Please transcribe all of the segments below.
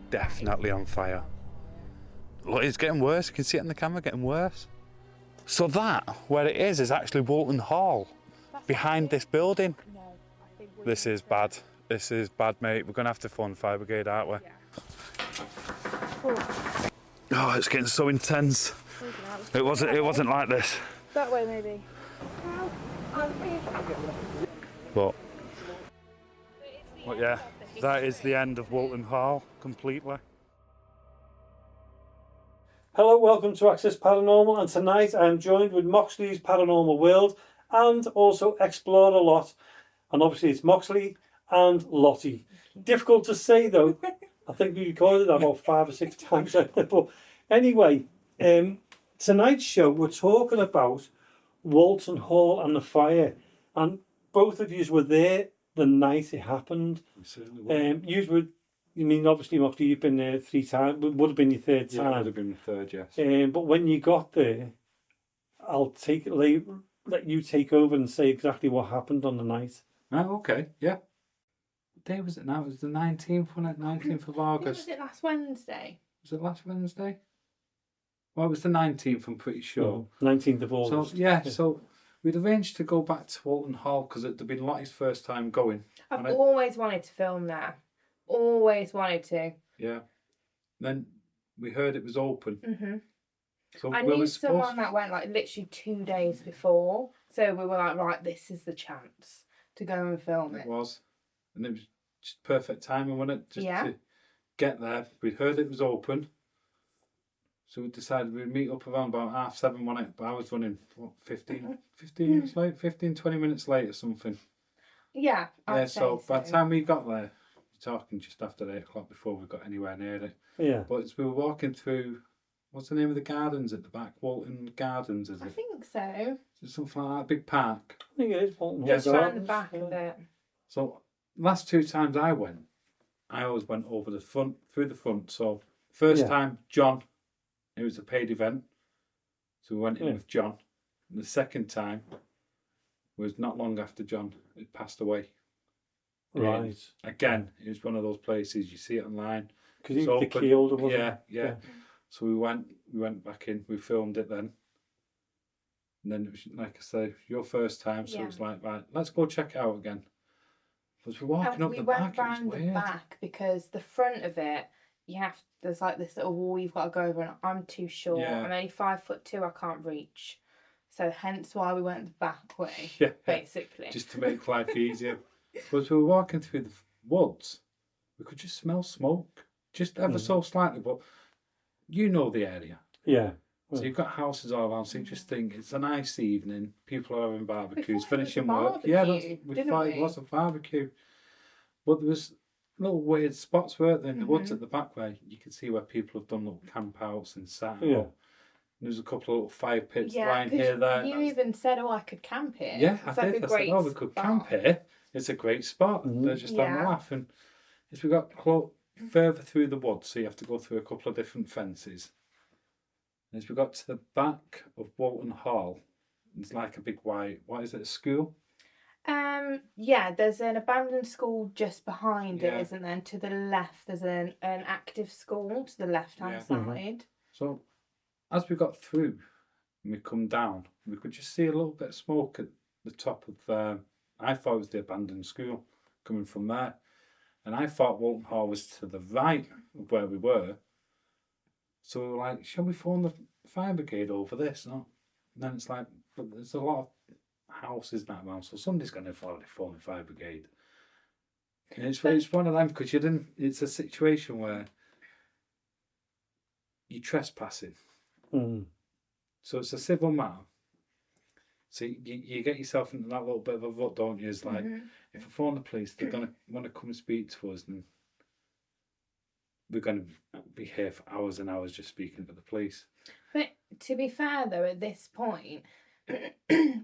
definitely on fire. Look, it's getting worse. You can see it in the camera getting worse. So that, where it is actually Walton Hall, behind this building. No, I think This is bad. This is bad, mate. We're going to have to phone fire brigade, aren't we? Yeah. Oh, it's getting so intense. It wasn't like this. That way, maybe. But yeah, that is the end of Walton Hall completely. Hello, welcome to Access Paranormal, and tonight I'm joined with Moxley's Paranormal World and also ExploreALot, and obviously it's Moxley and Lottie. Difficult to say though. I think we recorded that about 5 or 6 times. But anyway, tonight's show we're talking about Walton Hall and the fire, and both of you were there the night it happened. You mean, obviously, Moxley, you've been there 3 times. It would have been your 3rd time. Yeah, it would have been the 3rd, yes. But when you got there, I'll let you take over and say exactly what happened on the night. Oh, okay, yeah. What day was it now? It was the 19th, wasn't it? 19th of August. Was it last Wednesday? Was it last Wednesday? Well, it was the 19th, I'm pretty sure. 19th of August. So, yeah, so we'd arranged to go back to Walton Hall because it had been Lottie's first time going. I've always wanted to film there. Always wanted to. Yeah. Then we heard it was open. Mm-hmm. So I knew someone that went like literally 2 days before. So we were like, right, this is the chance to go and film it. It was. And it was just perfect timing, wasn't it? Just Yeah. to get there. We heard it was open. So we decided we'd meet up around about 7:30, wasn't it? But I was running, 15 minutes late? 20 minutes late or something. Yeah, I'd say so by the time we got there, we're talking just after 8 o'clock before we got anywhere near it. Yeah. But as we were walking through, what's the name of the gardens at the back? Walton Gardens, is it? I think so. Is it something like that? A big park? I think it is Walton Hall. Just so- around the back of it. So last 2 times I went, I always went over the front, through the front. So first time, John, it was a paid event. So we went in with John. And the second time was not long after John had passed away. Right. Again, it was one of those places you see it online. Because he was the key holder, wasn't yeah. So we went back in, we filmed it then. And then it was, like I said, your first time, so it was like, right, let's go check it out again. As we're walking up we the went back, round it was the weird. back because the front of it, there's like this little wall you've got to go over, and I'm too short. Yeah. I'm only 5'2", I can't reach. So hence why we went the back way, Yeah. basically. Just to make life easier. But as we were walking through the woods, we could just smell smoke, just ever so slightly. But you know the area. Yeah. So you've got houses all around, so you just think it's a nice evening, people are having barbecues, thought it was finishing a work. barbecue, Yeah, we didn't thought it we? was a barbecue. But there was little weird spots, weren't there, in the woods at the back where you could see where people have done little camp outs and sat. Yeah. There's a couple of little fire pits Yeah, lying here, there. you even said, I could camp here. Yeah, It's I like did. a I said, great we could camp spot. here. It's a great spot. They're just having a Yeah. laugh. And as we got further through the woods, so you have to go through a couple of different fences. And as we got to the back of Walton Hall, it's like a big white, what is it, a school? Yeah, there's an abandoned school just behind it, Yeah. isn't there? And to the left, there's an active school to the left-hand side. So as we got through and we come down, we could just see a little bit of smoke at the top of, I thought it was the abandoned school coming from there. And I thought Walton Hall was to the right of where we were. So we were like, shall we phone the fire brigade over this? No. And then it's like, but there's a lot of houses that around, so somebody's going to phone the fire brigade. And it's one of them, because it's a situation where you're trespassing. So it's a civil matter. So you get yourself into that little bit of a rut, don't you? It's like, if I phone the police, they're going to want to come and speak to us, and we're going to be here for hours and hours just speaking to the police. But to be fair, though, at this point,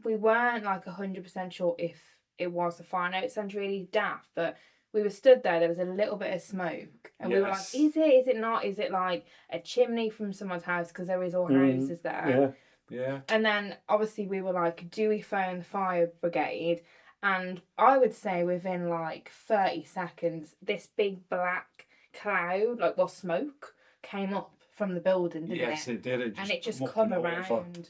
we weren't like 100% sure if it was a fire. I know it sounds really daft, but we were stood there was a little bit of smoke, and we were like, is it not, is it like a chimney from someone's house, because there is all houses there. Yeah. And then obviously we were like, do we phone the fire brigade? And I would say within like 30 seconds, this big black cloud, smoke came up from the building, didn't Yes, it? it did. It just And it just come come up and over. around.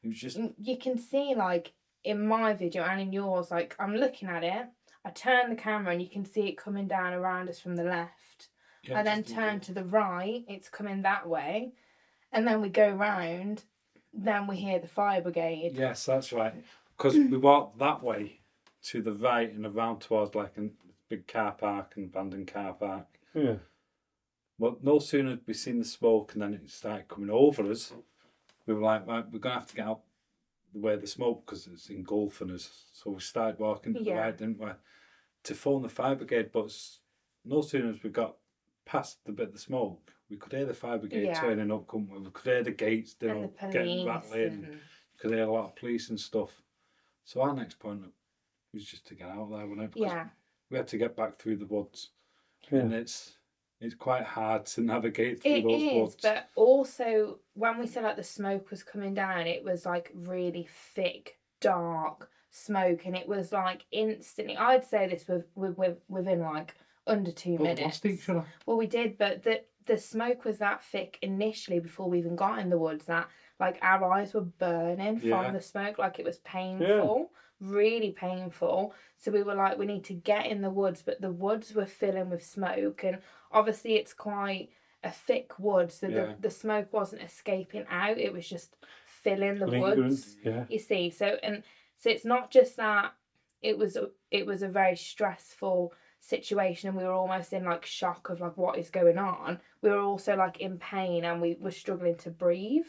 It was just You can see, like, in my video and in yours, like, I'm looking at it, I turn the camera and you can see it coming down around us from the left. yeah, I then just turn to the right, it's coming that way. And then we go round, then we hear the fire brigade. Yes, that's right. Because we walked that way to the right and around towards like a big car park, and abandoned car park. Yeah. Well, no sooner had we seen the smoke and then it started coming over us, we were like, right, we're going to have to get out the way of the smoke because it's engulfing us. So we started walking to the right, didn't we? To phone the fire brigade, but no sooner as we got past the bit of the smoke, we could hear the fire brigade turning up, couldn't we? We could hear the gates And the police getting rattling. We could hear a lot of police and stuff. So our next point was just to get out there, wasn't it? Because we had to get back through the woods. Yeah. And it's quite hard to navigate through those woods. But also, when we said, like, the smoke was coming down, it was, like, really thick, dark smoke. And it was, like, instantly... I'd say this within, like, under 2 minutes. We lost each other. Well, we did, but the smoke was that thick initially before we even got in the woods that, like, our eyes were burning from the smoke. Like, it was painful, really painful. So we were like, we need to get in the woods, but the woods were filling with smoke, and obviously it's quite a thick wood, so the smoke wasn't escaping out. It was just filling the woods. Yeah. You see, so it's not just that. It was a very stressful situation, and we were almost in, like, shock of, like, what is going on. We were also, like, in pain, and we were struggling to breathe.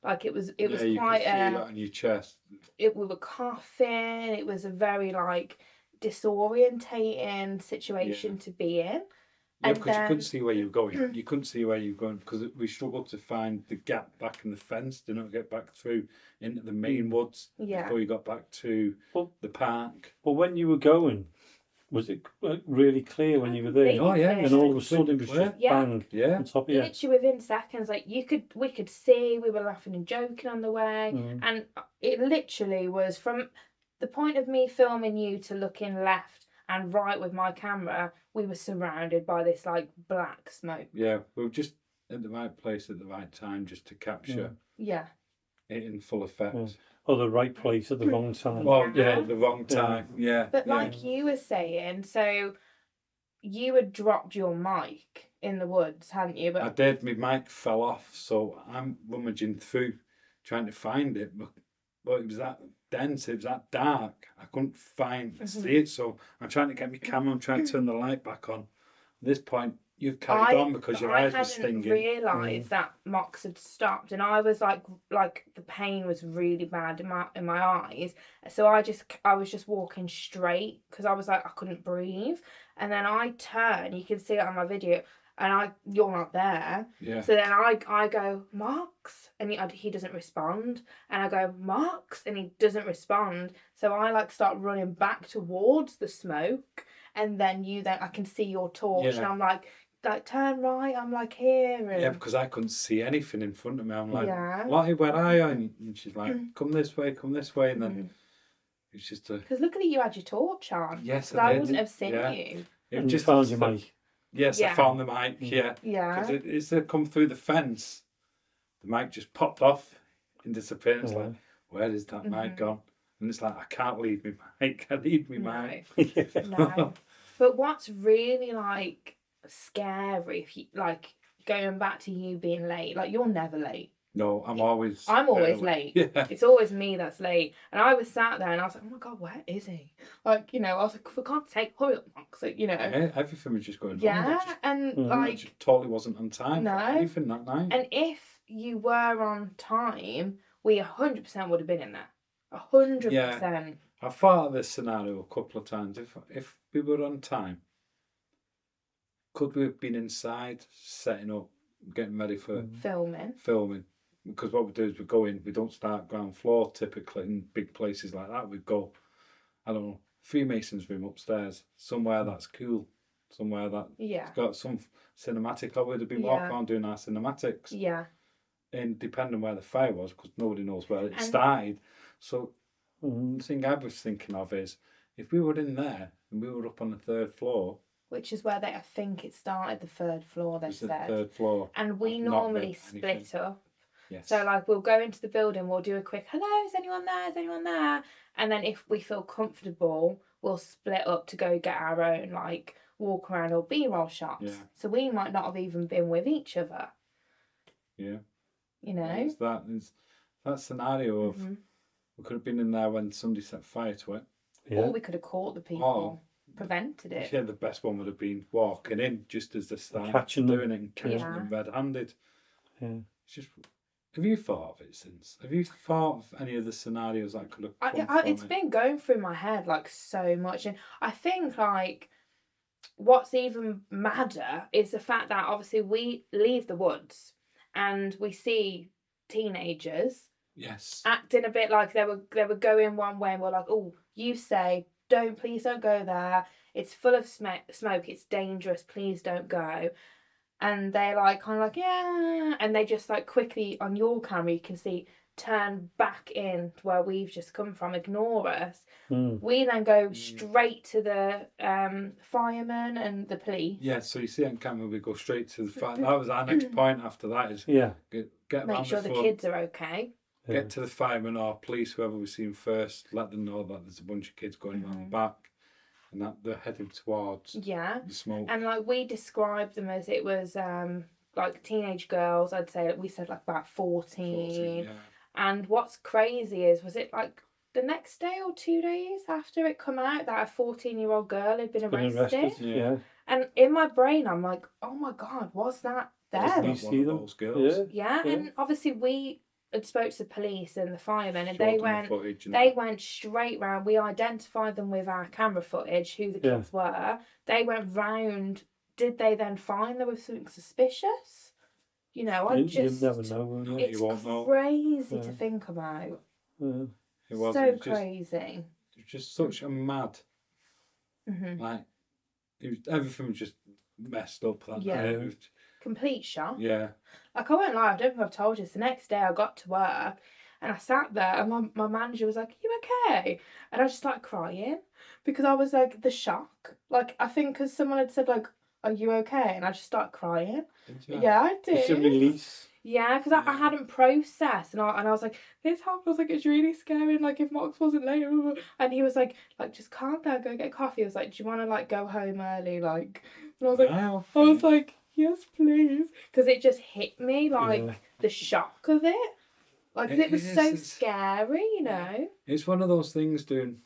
Like, it was you quite could feel it on your chest. We were coughing. It was a very, like, disorientating situation to be in. Yeah, because you couldn't see where you were going. You couldn't see where you were going because we struggled to find the gap back in the fence to not get back through into the main woods before you got back to the park. But when you were going, was it really clear when you were there? Oh yeah, and all of a sudden it was just bang on top of you. Literally within seconds, like, we could see, we were laughing and joking on the way, and it literally was from the point of me filming you to looking left and right with my camera, we were surrounded by this, like, black smoke. Yeah, we were just at the right place at the right time just to capture it in full effect. Yeah. Or the right place at the wrong time. Well, the wrong time. Yeah. But like you were saying, so you had dropped your mic in the woods, hadn't you? But I did. My mic fell off, so I'm rummaging through trying to find it, but it was that dense, it was that dark. I couldn't see it, so I'm trying to get my camera, I'm trying to turn the light back on. At this point, you've carried on because your eyes were stinging. I hadn't realised that Mox had stopped, and I was like the pain was really bad in my eyes. So I was just walking straight because I was like, I couldn't breathe. And then I turn, you can see it on my video, and you're not there. Yeah. So then I go, Mox, and he doesn't respond. And I go, Mox, and he doesn't respond. So I, like, start running back towards the smoke, and then I can see your torch, and I'm like, turn right, I'm like, here. And... Yeah, because I couldn't see anything in front of me. I'm like, Lottie, where are you? And she's like, come this way. And then it's just a... Because luckily you had your torch on. Yes, I wouldn't have seen you. And just found your mic. Yes, I found the mic, yeah. Yeah. Because it's come through the fence. The mic just popped off and disappeared. It's like, where is that mic gone? And it's like, I can't leave my mic. I need my mic. No. But what's really, like, scary, if you, like, going back to you being late, like, you're never late. No, I'm always late. Yeah. It's always me that's late. And I was sat there and I was like, oh my God, where is he? Like, I was like, for God's sake, hurry up, Mox. Like, Yeah, everything was just going wrong. Yeah, and like... Just totally wasn't on time for anything that night. And if you were on time, we 100% would have been in there. 100%. Yeah. I thought of this scenario a couple of times. If we were on time, could we have been inside, setting up, getting ready for filming? Because what we do is we go in, we don't start ground floor typically in big places like that. We go, I don't know, Freemason's room upstairs, somewhere that's cool, somewhere that's got some cinematic. I would have been walking around doing our cinematics. Yeah. And depending where the fire was, because nobody knows where it started. So the thing I was thinking of is, if we were in there and we were up on the third floor, which is where I think it started, the third floor, they It's the said. third floor. And we I've not normally read split anything. up. Yes. So, like, we'll go into the building, we'll do a quick, hello, is anyone there? Is anyone there? And then if we feel comfortable, we'll split up to go get our own, like, walk around or B-roll shots. Yeah. So we might not have even been with each other. Yeah. You know? There's that scenario of we could have been in there when somebody set fire to it. Yeah. Or we could have caught the people, prevented it. Yeah, the best one would have been walking in just as they started Catching them. doing it and catching them red-handed. Yeah. It's just, have you thought of it since? Have you thought of any of the scenarios that could have come from It's it? been going through my head, like, so much. And I think, like, what's even madder is the fact that, obviously, we leave the woods and we see teenagers Yes. acting a bit like they were going one way, and we're like, oh, you say, please don't go there. It's full of smoke. It's dangerous. Please don't go. And they're like, kind of like, yeah. And they just, like, quickly on your camera, you can see, turn back in to where we've just come from, ignore us. We then go straight to the firemen and the police. Yeah, so you see on camera, we go straight to the fact. That was our next point after that is get Make around sure the the front, kids are okay. get to the firemen or police, whoever we see first, let them know that there's a bunch of kids going around the back and that they're heading towards the smoke. And, like, we described them as it was like teenage girls. I'd say we said like about 14. And what's crazy is, was it like the next day or 2 days after it come out that a 14-year-old girl had been arrested? Yeah. And in my brain, I'm like, oh my God, was that them? You see them? Those girls? Yeah, and obviously we had spoke to the police and the firemen, and they went went straight round. We identified them with our camera footage, who the kids were. They went round. Did they then find there was something suspicious? You know, You never know. It's You won't know. crazy to think about. Yeah. It was So just, crazy. it was just such a mad, like, everything was just messed up that night. It was, Complete shock. yeah. Like, I won't lie, I don't think I've told you this. The next day I got to work and I sat there and my manager was like, are you okay? And I just started crying because I was like, the shock. Like, I think because someone had said, like, are you okay? And I just started crying. Yeah, I did. It's a release. Yeah, because I hadn't processed, and I was like, this happened. I was like, it's really scary. And, like, if Mox wasn't late, and he was like, just calm down, go get coffee. I was like, do you want to, like, go home early, like? And I was like, yes, please, because it just hit me, like, the shock of it, like, it was so scary, you know. It's one of those things doing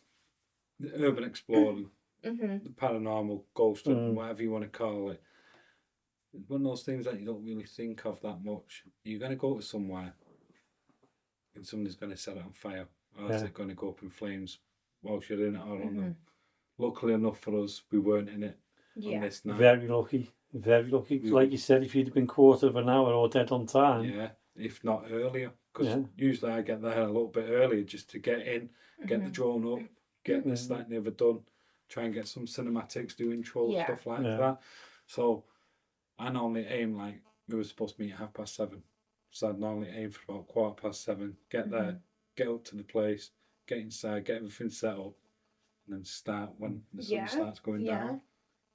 the urban exploring, the paranormal, ghost, whatever you want to call it. It's one of those things that you don't really think of that much. You're going to go to somewhere and somebody's going to set it on fire, or is it going to go up in flames whilst you're in it or on them? Luckily enough for us, we weren't in it on this night. Very lucky. Very lucky. Like you said, if you'd have been quarter of an hour or dead on time. Yeah, if not earlier. Because usually I get there a little bit earlier just to get in, get the drone up, get this, that and the other done, try and get some cinematics, do intro, stuff like that. So I normally aim, like, we were supposed to meet at 7:30. So I'd normally aim for about 7:15, get there, get up to the place, get inside, get everything set up, and then start when the sun starts going down.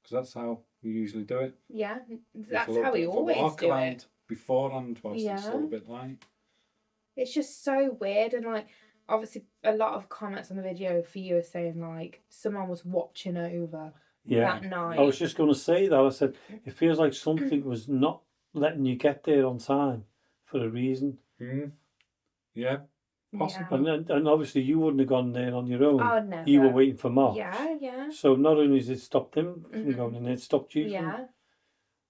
Because that's how we usually do it. Yeah, that's how we always do it. Beforehand, whilst it's a little bit light. It's just so weird, and, like, obviously a lot of comments on the video for you are saying, like, someone was watching over that night. I was just going to say that. I said, it feels like something was not letting you get there on time for a reason. Yeah, possibly. And obviously you wouldn't have gone there on your own. Oh, never. You were waiting for Mox. Yeah. So not only has it stopped him from going in, it stopped you from...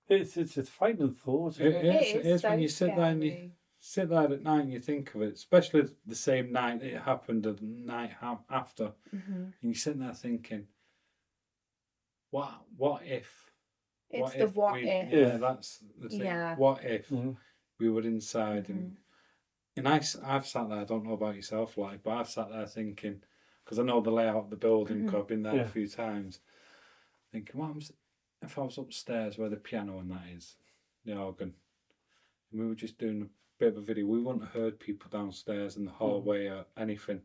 It's a frightening thought. It is so when you sit there and you sit there at night and you think of it, especially the same night it happened, the night after, and you're sitting there thinking, what if? It's the what if. Yeah, that's the thing. Yeah. What if we were inside and I've sat there, I don't know about yourself, like, but I've sat there thinking, because I know the layout of the building, because I've been there a few times, thinking, what happens if I was upstairs where the piano and that is, the organ, and we were just doing a bit of a video, we wouldn't have heard people downstairs in the hallway or anything,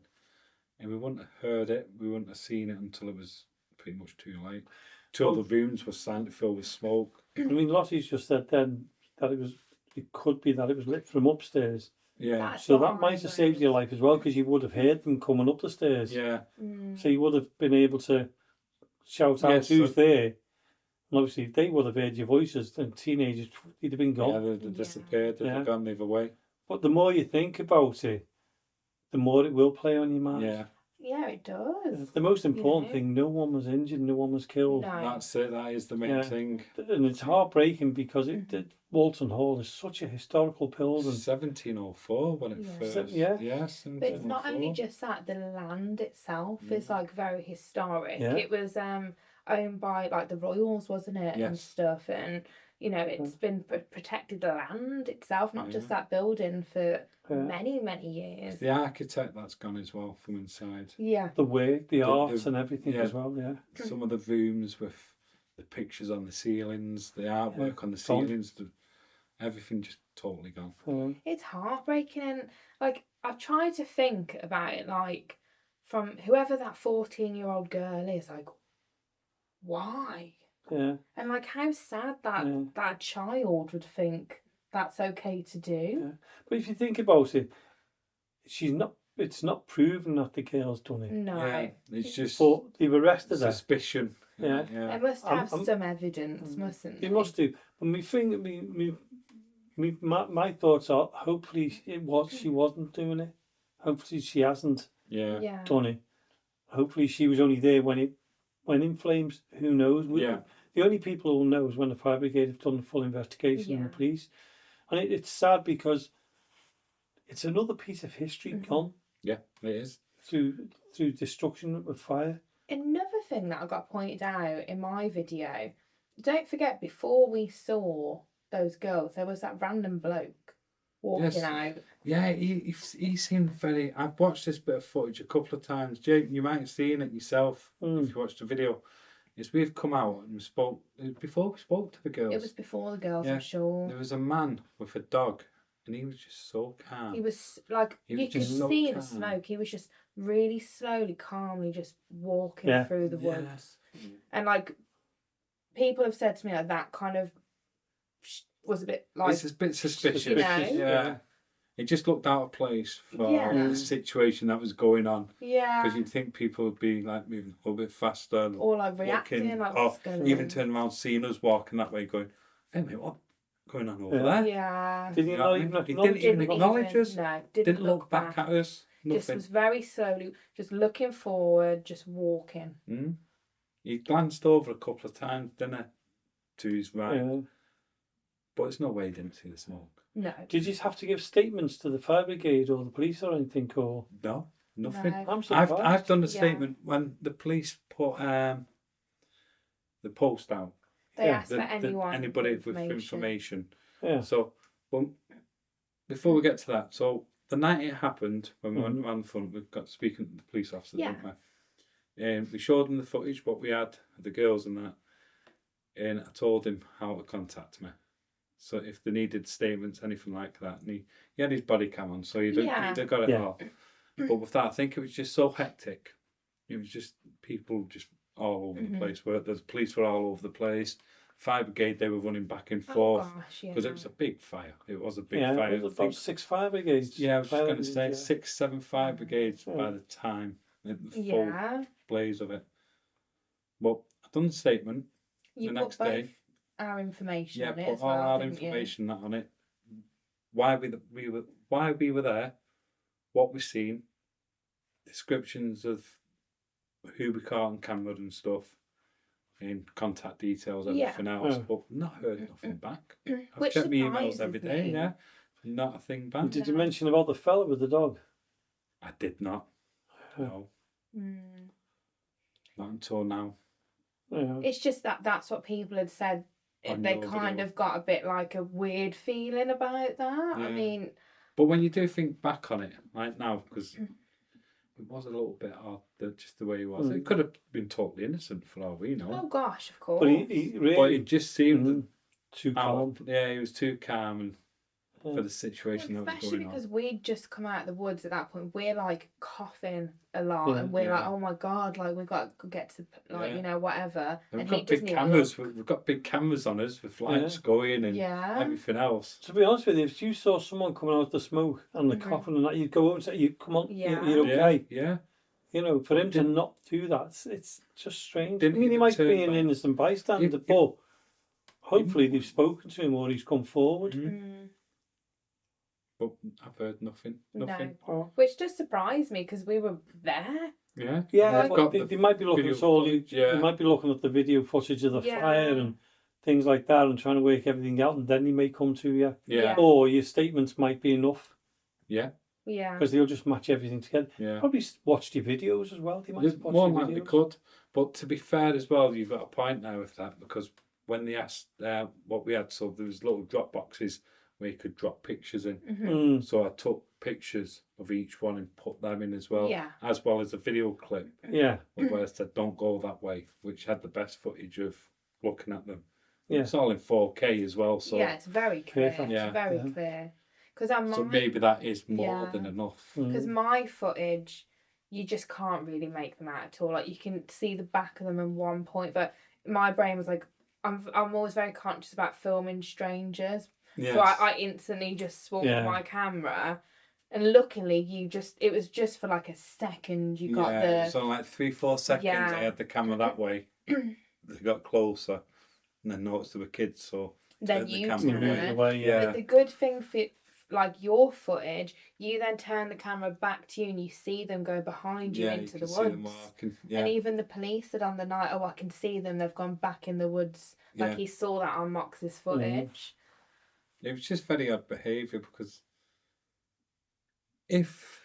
and we wouldn't have heard it, we wouldn't have seen it until it was pretty much too late. Two other rooms were starting to fill with smoke. I mean, Lottie's just said then that it could be that it was lit from upstairs. Yeah, That's So what that I might have saved your life as well, because you would have heard them coming up the stairs. yeah. So you would have been able to shout out Yes, who's so- there. And obviously, they would have heard your voices, and teenagers, you'd have been Yeah, gone. they disappeared. They'd Yeah. gone the other way. But the more you think about it, the more it will play on your mind. Yeah, Yeah, it does. The most important know? thing, no one was injured, no one was killed. No. that's it. That is the main Yeah. thing. And it's heartbreaking because Walton Hall is such a historical building. 1704 when it Yeah. first. Yeah. Yes. But it's not only just that, the land itself is like very historic. Yeah. It was owned by like the royals, wasn't it? And Yes. stuff. And you know, it's been protected the land itself, not just that building for many, many years. the architect that's gone as well from inside. Yeah. The work, the art, the- and everything yeah. as well. Yeah. Some of the rooms with the pictures on the ceilings, the artwork on the Gone. ceilings, everything just totally gone. It's heartbreaking, and like I've tried to think about it, like from whoever that 14-year-old girl is, like why? Yeah. And like how sad that Yeah. that child would think that's okay to do. Yeah. But if you think about it, it's not proven that the girl's done it. No. Yeah, it's just But they've arrested her. suspicion. Yeah. They must have I'm- some evidence, mustn't They they? must do. But my thoughts are, hopefully she wasn't doing it. Hopefully she hasn't Yeah. Yeah. done it. Hopefully she was only there when it went in flames. Who knows? Yeah. The only people who will know is when the fire brigade have done the full investigation and Yeah. the police. And it's sad because it's another piece of history gone Yeah, it is. through destruction with fire. Another thing that I got pointed out in my video, don't forget before we saw those girls, there was that random bloke walking Yes. out. Yeah, he seemed very. I've watched this bit of footage a couple of times. Jake, you might have seen it yourself if you watched the video. Is we've come out and spoke before we spoke to the girls. It was before the girls, Yeah. I'm sure. There was a man with a dog, and he was just so calm. He was like, He you was could just so see the calm. smoke. He was just really slowly, calmly just walking Yeah. through the Yeah. woods. And like, people have said to me like that kind of was a bit like, It's a bit suspicious. You know? Yeah. It just looked out of place for Yeah. the situation that was going on. yeah, Because you'd think people would be like moving a little bit faster. or like reacting, looking, like or what's going even on. turn around seeing us walking that way going, hey mate, what's going on over Yeah. there? Yeah. Did you You know not what I even mean? He acknowledge didn't even it? acknowledge us. No, Didn't look back at us. Just Nothing. was very slowly, just looking forward, just walking. He glanced over a couple of times, didn't he? To his right. Yeah. But there's no way he didn't see the smoke. No. Did you have to give statements to the fire brigade or the police or anything? Or No, nothing. No. I'm surprised. I've done a Yeah. statement when the police put the post out. They Yeah. asked for anyone. Anybody with information. Yeah. So, well, before we get to that, so the night it happened, when we Mm-hmm. went around the front, we got speaking to the police officers, Yeah. didn't we? We showed them the footage, what we had, the girls and that, and I told him how to contact me. So if they needed statements, anything like that, and he had his body cam on, so he'd have got it Yeah. all. But with that, I think it was just so hectic. It was just people just all over the place. Where the police were all over the place. Fire brigade, they were running back and Oh forth gosh, yeah. because it was a big fire. It was a big Yeah, fire. it was I think- about 6 fire brigades. yeah, I was just Fire going to say brigades, 6, 7 fire brigades by Yeah. the time the full Yeah. blaze of it. Well, I done the statement. You the put next both day. our information Yeah, on it put as all well, our didn't you? information on it. Why we were there, what we seen, descriptions of who we caught on camera and stuff, and contact details, Yeah. everything else. Yeah. But not heard nothing back. I've Which checked my emails surprises every day. me. Yeah, not a thing And back. did you mention about the fella with the dog? I did not. No, Mm. not until now. Yeah. It's just that's what people had said. On They your kind video. of got a bit like a weird feeling about that. I Yeah. mean, But when you do think back on it, right now, because it was a little bit odd, just the way he was. It could have been totally innocent for all we know. oh gosh, of course. But he But really it just seemed too out. calm. Yeah, he was too calm, and for the situation that was Especially going on. because we'd just come out of the woods at that point. We're like coughing a lot, Yeah. and we're like, Yeah. "Oh my god!" Like we've got to get to Yeah. you know, whatever. And we've he got big doesn't even cameras. look. We've got big cameras on us with lights going and Yeah. everything else. To be honest with you, if you saw someone coming out of the smoke and the coughing and that, you'd go up and say, "You come on, Yeah. you're okay." Yeah. You know, for him to Didn't- not do that, it's just strange. Didn't I mean, he even might turn be an back. innocent bystander, You- but hopefully they've spoken to him or he's come forward. Mm, But I've heard nothing. Nothing. no, Oh. which does surprise me because we were there. Yeah. Yeah, Like- but Got they might be looking video at all. footage, They yeah. might be looking at the video footage of the Yeah. fire and things like that, and trying to work everything out, and then they may come to you. Yeah. Or your statements might be enough Yeah. Yeah. because they'll just match everything together. Yeah. Probably watched your videos as well. They might You have watched more your likely videos. could. But to be fair as well, you've got a point now with that, because when they asked what we had, so there was little drop boxes where you could drop pictures in. Mm. So I took pictures of each one and put them in as well, Yeah. as well as a video clip Yeah, of where I said don't go that way, which had the best footage of looking at them. Yeah. It's all in 4K as well, so Yeah, it's very clear. Perfect. Yeah. It's very Yeah. clear. Because so maybe that is more Yeah. than enough. Because my footage, you just can't really make them out at all. Like you can see the back of them in one point, but my brain was like, I'm always very conscious about filming strangers, Yes. so I instantly just swung my camera, and luckily it was just for like a second. You got yeah, so like 3-4 seconds Yeah. I had the camera that way. They got closer and then noticed there were kids, so then turned the you camera turn away. it. Away, Yeah. But the good thing for like your footage, you then turn the camera back to you and you see them go behind you Yeah, into you the can see them woods. walking. Yeah. And even the police said on the night, "Oh, I can see them. They've gone back in the woods." Like Yeah. he saw that on Mox's footage. It was just very odd behaviour, because if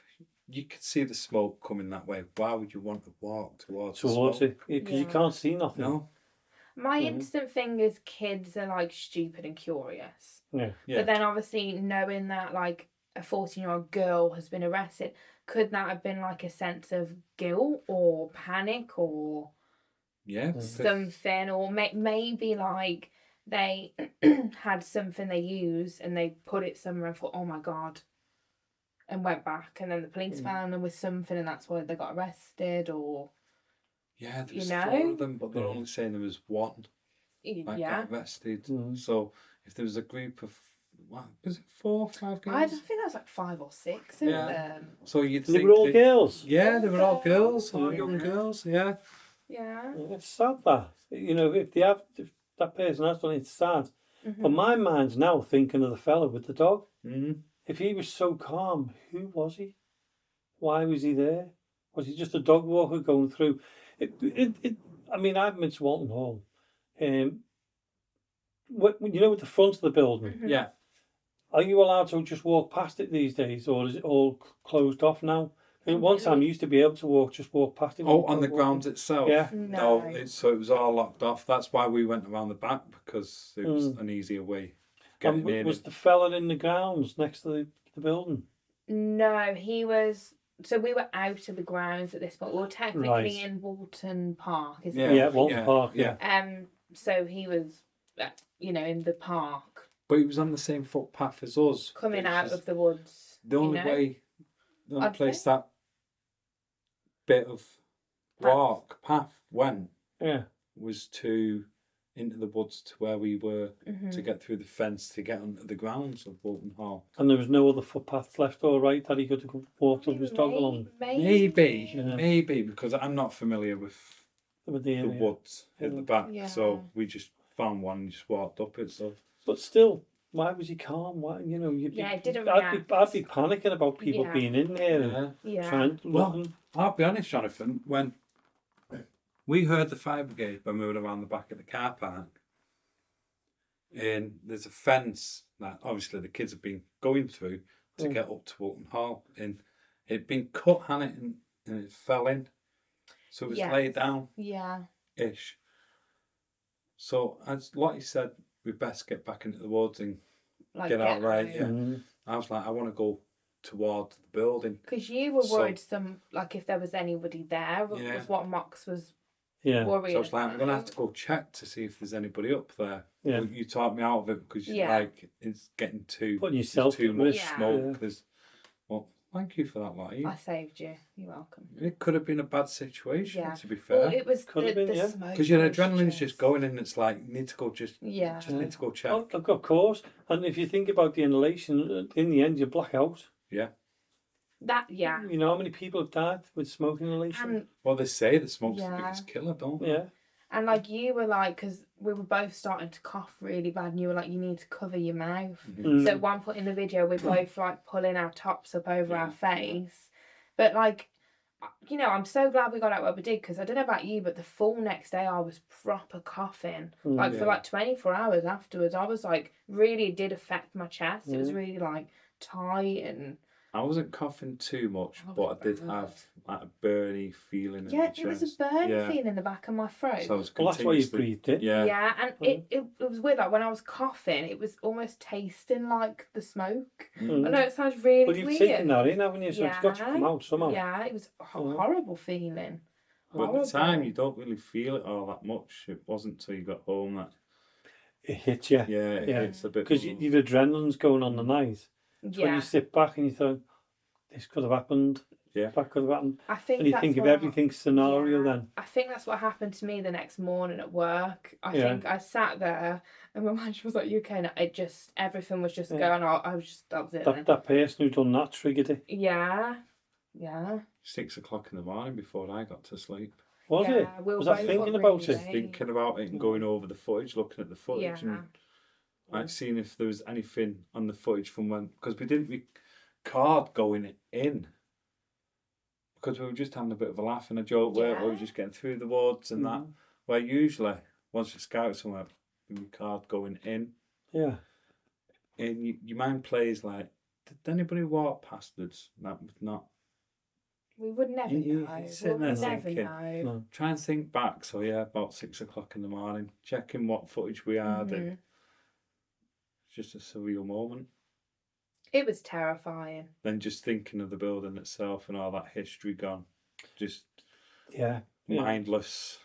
you could see the smoke coming that way, why would you want to walk towards the towards smoke? it because you Yeah. can't see nothing. No. My instant thing is kids are like stupid and curious. Yeah. Yeah. But then obviously knowing that like a 14-year-old girl has been arrested, could that have been like a sense of guilt or panic or Yeah. something? Or maybe like they had something they used and they put it somewhere and thought, "Oh my God," and went back, and then the police found them with something and that's why they got arrested. Or Yeah, there You was know? 4 of them, but they're only saying there was one that yeah, got arrested. Mm. So if there was a group of, what, was it 4 or 5 I girls? think that's like 5 or 6 of Yeah. them. So you'd They think were all that- girls. Yeah, they were all girls, all Yeah. young girls. Yeah. Yeah. It's sad that, you know, if that person has done it, it's sad. Mm-hmm. But my mind's now thinking of the fella with the dog. Mm-hmm. If he was so calm, who was he? Why was he there? Was he just a dog walker going through? I mean, I've been to Walton Hall. You know, at the front of the building, Yeah. are you allowed to just walk past it these days, or is it all closed off now? At one time, you used to be able to just walk past it. Oh, on the grounds itself? Yeah. No. So it was all locked off. That's why we went around the back, because it was an easier way of And getting in. was the fella in the grounds next to the building? No, he was. So we were out of the grounds at this point. We were technically Right. in Walton Park, isn't Yeah. it? Yeah, Walton Park. yeah. So he was, in the park, But he was on the same footpath as us. coming It's out just of the woods. the only you know? way, the only I'd place say. that bit of path went Yeah. was into the woods to where we were to get through the fence to get onto the grounds of Walton Hall. And there was no other footpaths left or right that he could have walked up his dog along Maybe, because I'm not familiar with with the the area. woods at the back, Yeah. so we just found one and just walked up it. So But still, why was he calm? Why, you know, you'd be, Yeah, it didn't I'd be panicking about people Yeah. being in there and Yeah. trying to look. Well, I'll be honest, Jonathan, when we heard the fire brigade when we were around the back of the car park, and there's a fence that obviously the kids have been going through to get up to Walton Hall, and it'd been cut, hadn't it, and it fell in. So it was Yes. laid down Yeah. ish. So as Lottie said, we best get back into the woods and Like get out right. home. Yeah. Mhm. I was like, I want to go toward the building. Because you were So- worried if there was anybody there, Yeah. was what Mox was Yeah. worried So I was like, I'm going to have about. to go check to see if there's anybody up there. Yeah. But you talked me out of it because Yeah. like it's getting too Putting there's yourself too at much risk. smoke. Yeah. There's well, thank you for that, Lottie. I saved you. You're welcome. It could have been a bad situation, Yeah. to be Well, fair. it was Could the, have been, the yeah. smoke. Because your was adrenaline's just going and it's like, you need to go just Yeah. need to go check. Oh, of course. And if you think about the inhalation, in the end, you black out. Yeah. That, yeah. You know how many people have died with smoke inhalation? And Well, they say that smoke's the Yeah. biggest killer, don't they? Yeah. And like you were like, because we were both starting to cough really bad, and you were like, you need to cover your mouth. Mm. So at one point in the video, we're both like pulling our tops up over our face. But like, you know, I'm so glad we got out what we did, because I don't know about you, but the full next day I was proper coughing. Like for Yeah. like 24 hours afterwards, I was like, really it did affect my chest. It was Yeah. really like tight and I wasn't coughing too much, Oh, but I did bad. have like a burny feeling in yeah, my it was a chest. burn Yeah. feeling in the back of my throat. So I was Well, that's why you continuously... breathed it. Yeah. And it was weird. Like when I was coughing, it was almost tasting like the smoke. Mm. I know it sounds really But you've weird. taken that in, haven't you? So it's got to come out somehow. Yeah, it was a Yeah. horrible feeling. But at Horrible. the time, you don't really feel it all that much. It wasn't until you got home that, It hits you. yeah, it Yeah. hits a bit. Because your adrenaline's going on the night. So when Yeah, you sit back and you think, this could have happened. Yeah. That could have happened. I think And you that's think of what- everything scenario yeah, then. I think that's what happened to me the next morning at work. I Yeah. think I sat there and my manager was like, "You okay?" And it just everything was just Yeah. going. I was just that was it. then. That person who done that triggered it. Yeah, yeah. 6 o'clock in the morning before I got to sleep. Was it? Yeah, we were Was I both thinking up about really it? late. Thinking about it and going over the footage, looking at the footage, Yeah. and like seeing if there was anything on the footage from when, because we didn't record going in. Because we were just having a bit of a laugh and a joke where we were Yeah. just getting through the woods and that. Where usually, once we scout somewhere, we record going in. Yeah. And your mind plays like, did anybody walk past us? That was not. We would never You- know. you're We sitting would there never thinking, know. No. Try and think back. So yeah, about 6 o'clock in the morning, checking what footage we had. And it's just a surreal moment. It was terrifying. Then just thinking of the building itself and all that history gone. Just Yeah. Yeah. mindless.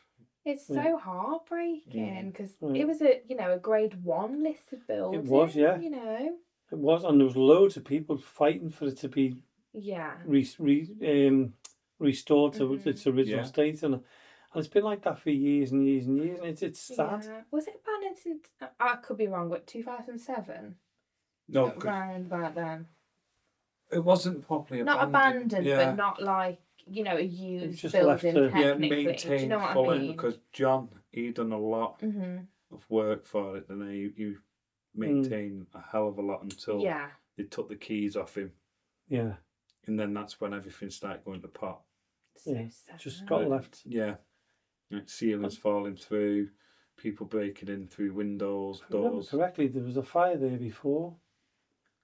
It's Yeah. so heartbreaking because Yeah. it was a grade 1 listed building. was, yeah. You know. It was, and there was loads of people fighting for it to be Yeah. restored to its original Yeah. state, and it's been like that for years and years and years, and it's sad. Yeah. Was it banned since? I could be wrong, but 2007. No, 'cause Around about then. it wasn't properly Not abandoned, yeah. but not like a used just building left to- Yeah, technically. Do you maintained know what I fully mean? because John, he done a lot of work for it, and he maintained a hell of a lot until Yeah. they took the keys off him, Yeah, and then that's when everything started going to pot. So yeah. sad. Just got But, left. Yeah, like ceilings falling through, people breaking in through windows, If I remember doors. correctly, there was a fire there before.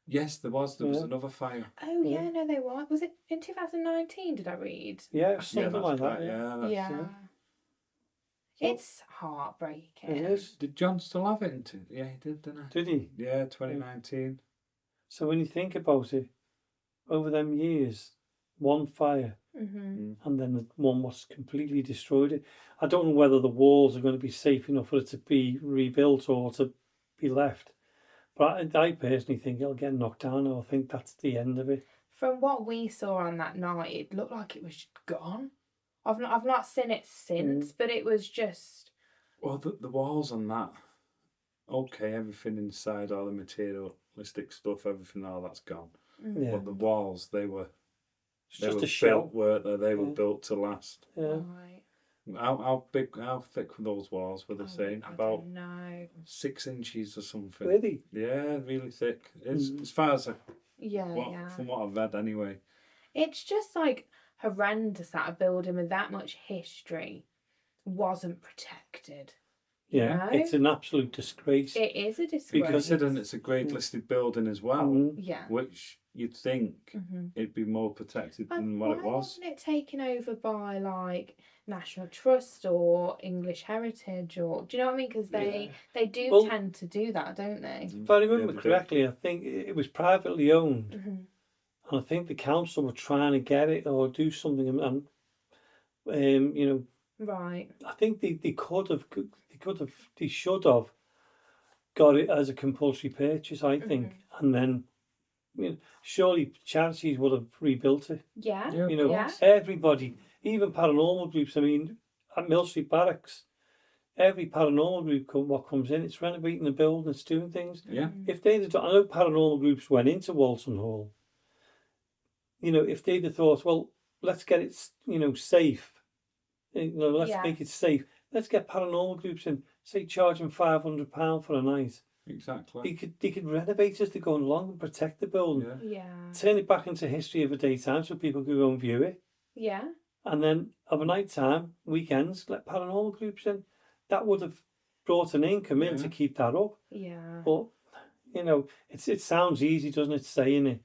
Yes, there was. There was Yeah. another fire. Oh yeah, no, they were. Was it in 2019? Did I read? Yeah, Yeah, something that's like that. right, Yeah. that's- Yeah. So- It's heartbreaking. It is. Did John still have it? Yeah, he did, didn't Did he? he? Yeah, 2019. So when you think about it, over them years, one fire, Mm-hmm. and then the one was completely destroyed. I don't know whether the walls are going to be safe enough for it to be rebuilt or to be left. But I personally think it'll get knocked down, and I think that's the end of it. From what we saw on that night, it looked like it was just gone. I've not seen it since, but it was just Well, the walls on that, okay, everything inside, all the materialistic stuff, everything, all that's gone. Yeah, But the walls, they were it's just were a shell. built, weren't they? They were Yeah. built to last. Yeah, right. How thick were those walls? Were they saying I about don't know. 6 inches or something? really. Yeah, really thick. It's as far as Yeah. from what I've read anyway. It's just like horrendous that a building with that much history wasn't protected. Yeah, No. it's an absolute disgrace. It is a disgrace. Considering it's a grade listed building as well, Mhm. Yeah. which you'd think it'd be more protected than what it why was. wasn't it taken over by like National Trust or English Heritage or do you know what I mean? Because they do Well- tend to do that, don't they? If I remember Yeah, they do. correctly, I think it was privately owned, Mhm. and I think the council were trying to get it or do something, and Right. I think they should have got it as a compulsory purchase, I think. And then, surely charities would have rebuilt it. Yeah. Yeah, of Yeah. course. Everybody, even paranormal groups. I mean, at Mill Street Barracks, every paranormal group what comes in, it's renovating the building, it's doing things. Yeah. If they'd have done, I know paranormal groups went into Walton Hall. If they'd have thought, well, let's get it, safe. Let's Yeah. make it safe. Let's get paranormal groups in. Say, charge them £500 for a night. Exactly. They could renovate as they're going along and protect the building. Yeah. Yeah. Turn it back into history of a daytime so people could go and view it. Yeah. And then of a night time, weekends, let paranormal groups in. That would have brought an income in to keep that up. Yeah. But it sounds easy, doesn't it, saying it?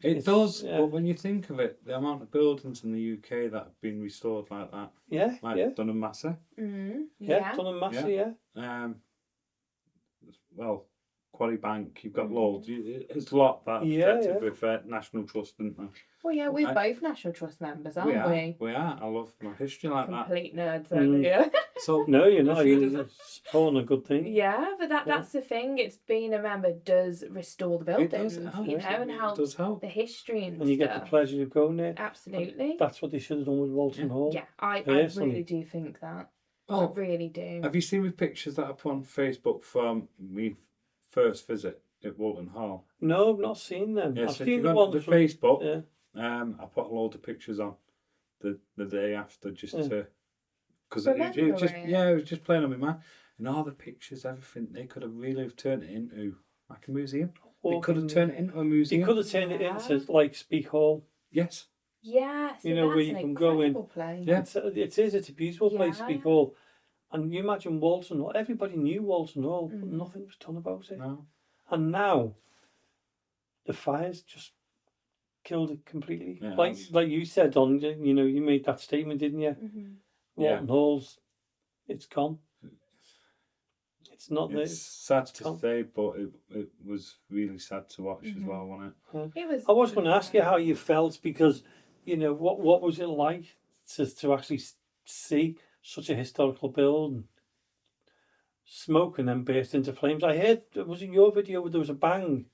It does, but when you think of it, the amount of buildings in the UK that have been restored like that, like Dunham Massey, Dunham Massey, yeah. Well, Quarry Bank, you've got loads. It's a lot that protected with National Trust, isn't there? Well, yeah, we're both National Trust members, aren't we? We are. I love my history like Complete nerds over here. So no, you're not. You're supporting a good thing. Yeah, but that's the thing. It's being a member does restore the buildings, It does help, and helps help. the history and you stuff. get the pleasure of going there. Absolutely. That's what they should have done with Walton Hall. Yeah, I really do think that. I really do. Have you seen the pictures that I put on Facebook from my first visit at Walton Hall? No, I've not seen them. Yeah, I've so seen if the you go ones on from Facebook, I put a load of pictures on the day after just to... Because it was just playing on my mind. And all the pictures, everything, they could have really turned it into like a museum. They could have turned it into a museum. They could have turned it into like Speak Hall. Yes. Yeah, so where you can go in. Place. Yeah. It's a beautiful place, Speak Hall. And you imagine Walton Hall, everybody knew Walton Hall, but nothing was done about it. No. And now, the fires just killed it completely. Yeah, like you said, you made that statement, didn't you? Walton Hall's, it's gone. It's not there. It's sad to say, but it was really sad to watch as well, wasn't it? I was going to ask you how you felt because, what was it like to actually see such a historical building smoke and then burst into flames? I heard, was in your video where there was a bang?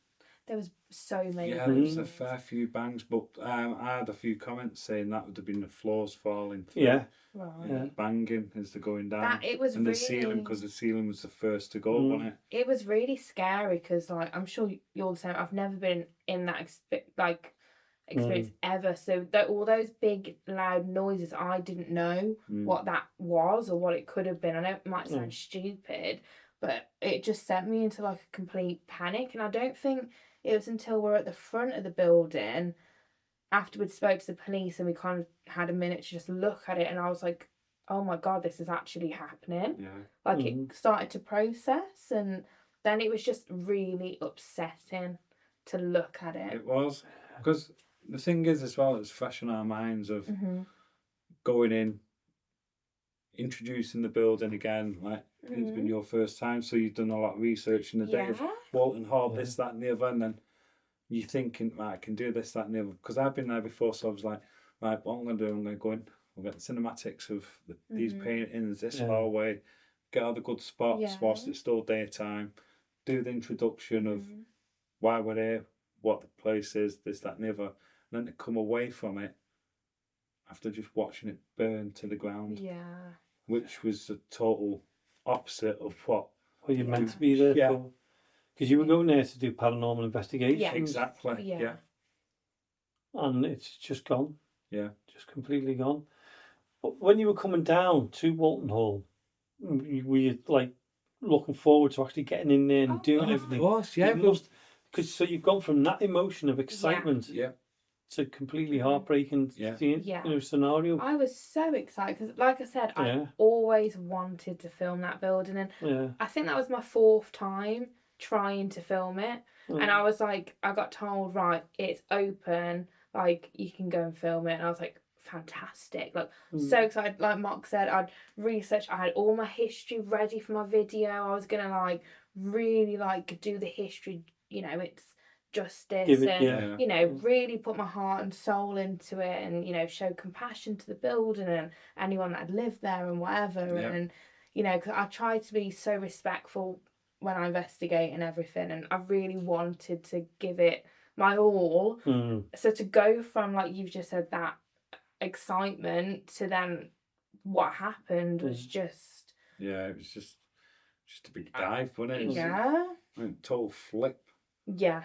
There was so many. Yeah, there was a fair few bangs, but I had a few comments saying that would have been the floors falling through. Yeah. Right. Yeah. Banging as they're going down. It was and really... the ceiling, because the ceiling was the first to go, wasn't it? It was really scary because, I'm sure you're the same. I've never been in that experience ever. So all those big, loud noises, I didn't know what that was or what it could have been. I know it might sound stupid, but it just sent me into a complete panic. And I don't think it was until we're at the front of the building, after we'd spoke to the police and we kind of had a minute to just look at it, and I was like, oh my God, this is actually happening. Yeah. It started to process, and then it was just really upsetting to look at it. It was. Because the thing is as well, it's fresh in our minds of going in, introducing the building again, it's been your first time, so you've done a lot of research in the day of Walton Hall, this, that and the other, and then you're thinking, right, I can do this, that and the other, because I've been there before, so I was like, right, what I'm going to do, I'm going to go in, we'll get the cinematics of these paintings, this hallway, get all the good spots whilst it's still daytime, do the introduction of why we're here, what the place is, this, that and the other, and then to come away from it after just watching it burn to the ground. Yeah. Which was the total opposite of what you're meant to be there for. Because you were going there to do paranormal investigations. Yeah. Exactly. Yeah. And it's just gone. Yeah. Just completely gone. But when you were coming down to Walton Hall, were you looking forward to actually getting in there and doing everything? Of course, yeah. Because you've gone from that emotion of excitement to completely heartbreaking scenario. I was so excited because, like I said, I always wanted to film that building, and I think that was my 4th time trying to film it. And I was like, I got told, right, it's open, you can go and film it, and I was like, fantastic, so excited. Like Mark said, I'd researched, I had all my history ready for my video. I was gonna really do the history, it's justice Give it, and yeah. you know, really put my heart and soul into it, and you know, show compassion to the building and anyone that had lived there and whatever. Yeah. And you know, 'cause I tried to be so respectful when I investigate and everything, and I really wanted to give it my all. So to go from, like you've just said, that excitement to then what happened was just Yeah, it was just a big dive, wasn't it? It was yeah. a total flip. Yeah.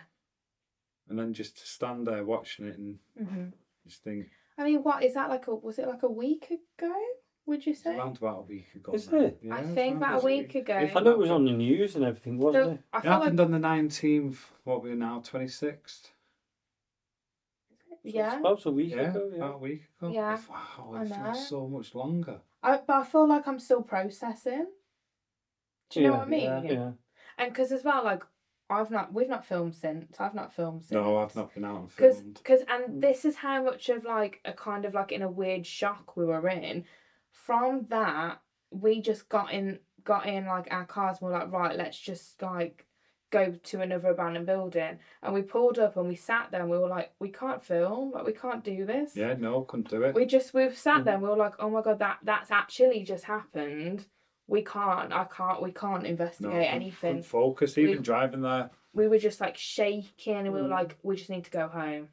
And then just to stand there watching it and just think. I mean, what is that like? Was it like a week ago? Would you It's say? around about a week ago. Is now. it? Yeah, I it's think around about a week ago. I know it was on the news and everything, wasn't it? I It feel like happened on the 19th. What we're now, 26th. It's about a week Yeah, ago. Yeah. about a week ago. Yeah, Wow, I it know. feels so much longer. but I feel like I'm still processing. Do you know what I mean? Yeah. And because as well, like we've not filmed since. I've not filmed since. No, I've not been out and filmed. And this is how much of like a kind of like in a weird shock we were in. From that, we just got in like our cars and we were like, right, let's just like go to another abandoned building. And we pulled up and we sat there and we were like, we can't film, like we can't do this. Yeah, no, couldn't do it. We've sat there and we were like, oh my god, that's actually just happened. We can't investigate anything. Couldn't focus, even driving there. We were just like shaking and we were like, we just need to go home.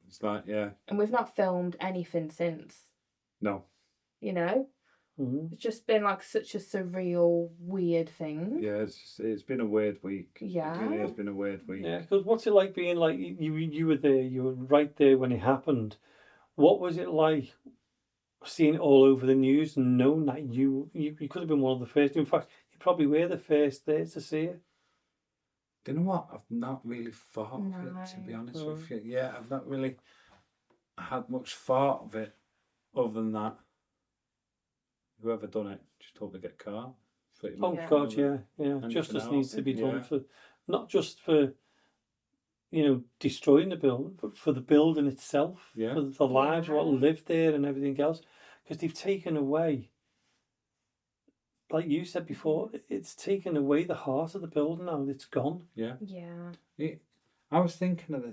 It's like, yeah. And we've not filmed anything since. No. You know? It's just been like such a surreal, weird thing. Yeah, it's been a weird week. Yeah. It really has been a weird week. Yeah, because what's it like being like you were there, you were right there when it happened. What was it like seeing it all over the news and knowing that you could have been one of the first? In fact, you probably were the first there to see it. Do you know what? I've not really thought of it, to be honest with you. Yeah, I've not really had much thought of it other than that. Whoever done it, just hope they get caught. Oh God, yeah. Justice needs to be done for not just for destroying the building, but for the building itself, for the lives what lived there and everything else, because they've taken away. Like you said before, it's taken away the heart of the building now. It's gone. Yeah. Yeah. I was thinking of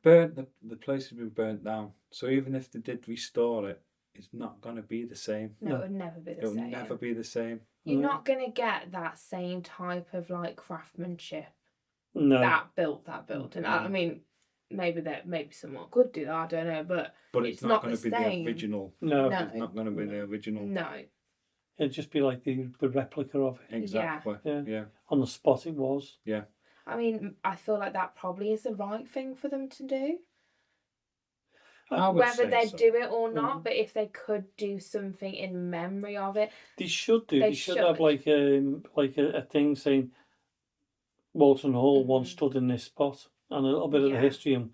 the place has been burnt down. So even if they did restore it, it's not going to be the same. No, it would never be the same. It'll never be the same. You're not going to get that same type of like craftsmanship that built that building. I mean, maybe someone could do that, I don't know, but it's not going to be the original. No. It's not going to be the original. No. It'd just be like the replica of it. Exactly. Yeah. On the spot it was. Yeah. I mean, I feel like that probably is the right thing for them to do. Whether they do it or not, but if they could do something in memory of it, they should do. They should have like a thing saying Walton Hall once stood in this spot, and a little bit of the history. And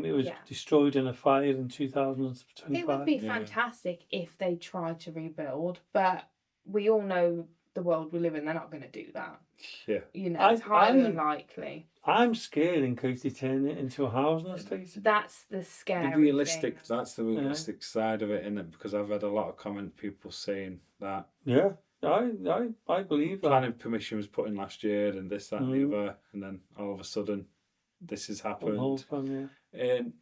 it was destroyed in a fire in 2025. It would be fantastic if they tried to rebuild, but we all know the world we live in. They're not going to do that. Yeah, it's highly unlikely. I'm scared in case they turn it into a housing estate. That's the scary realistic. thing. That's the realistic side of it, isn't it? Because I've had a lot of people saying that. Yeah, I believe that. Planning permission was put in last year, and this, that, and the other, and then all of a sudden, this has happened. And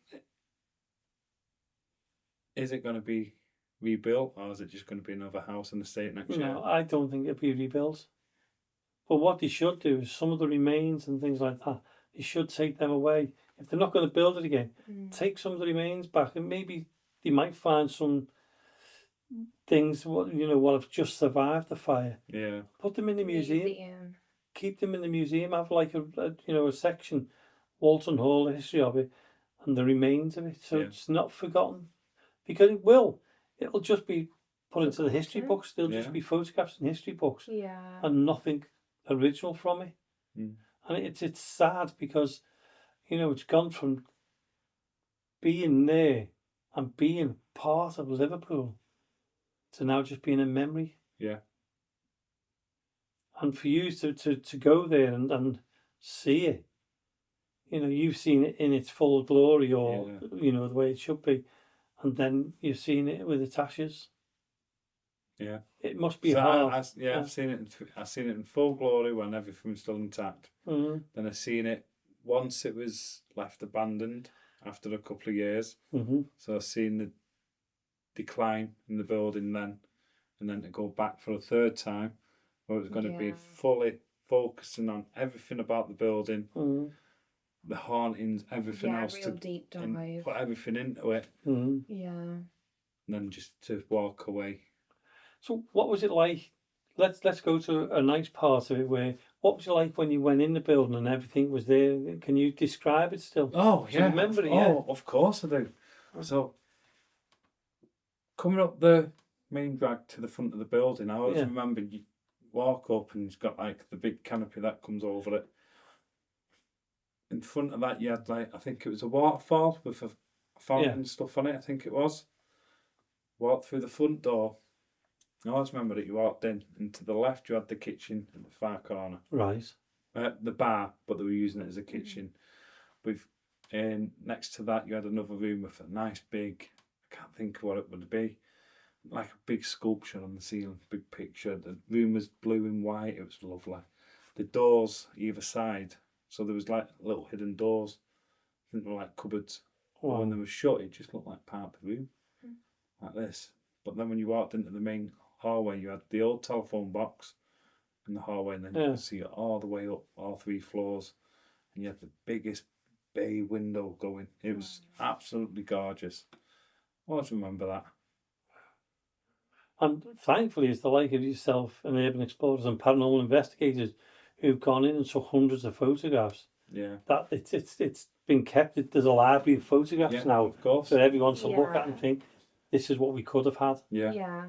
is it going to be rebuilt, or is it just going to be another house in the state next year? No, I don't think it'll be rebuilt. But what they should do is some of the remains and things like that, they should take them away. If they're not going to build it again, take some of the remains back, and maybe they might find some things what have just survived the fire. Yeah. Put them in the museum. Keep them in the museum. Have like a section, Walton Hall, the history of it, and the remains of it, so it's not forgotten. Because it will. It'll just be put into the history books. There'll just be photographs in history books. Yeah. And nothing original from it. And it's sad because it's gone from being there and being part of Liverpool to now just being a memory. Yeah. And for you to go there and see it, you've seen it in its full glory, or the way it should be, and then you've seen it with its ashes. Yeah. It must be So hard. I've seen it. I've seen it in full glory when everything was still intact. Mm-hmm. Then I've seen it once it was left abandoned after a couple of years. Mm-hmm. So I've seen the decline in the building then, and then to go back for a third time, where it was going to be Yeah. fully focusing on everything about the building, Mm-hmm. the hauntings, everything Yeah, else, real deep dive. put everything into it, Mm-hmm. Yeah. and then just to walk away. So what was it like? Let's go to a nice part of it. What was it like when you went in the building and everything was there? Can you describe it still? Oh Do you remember it? Yeah. Oh, of course I do. So coming up the main drag to the front of the building, I always Yeah. remember you walk up and it's got like the big canopy that comes over it. In front of that, you had like, I think it was a waterfall with a fountain and stuff on it. I think it was. Walked through the front door. I always remember that you walked in, and to the left you had the kitchen in the far corner. Right. The bar, but they were using it as a kitchen. With next to that you had another room with a nice big, I can't think of what it would be, like a big sculpture on the ceiling, big picture. The room was blue and white. It was lovely. The doors either side, so there was like little hidden doors. I think they were like cupboards. But when they were shut, it just looked like part of the room, like this. But then when you walked into the main hallway, you had the old telephone box in the hallway, and then you could see it all the way up, all 3 floors, and you had the biggest bay window going. It was absolutely gorgeous. I always remember that. And thankfully, it's the like of yourself and urban explorers and paranormal investigators who've gone in and took hundreds of photographs. Yeah. That it's been kept. There's a library of photographs now of course. for everyone to look at and think, this is what we could have had. Yeah. Yeah.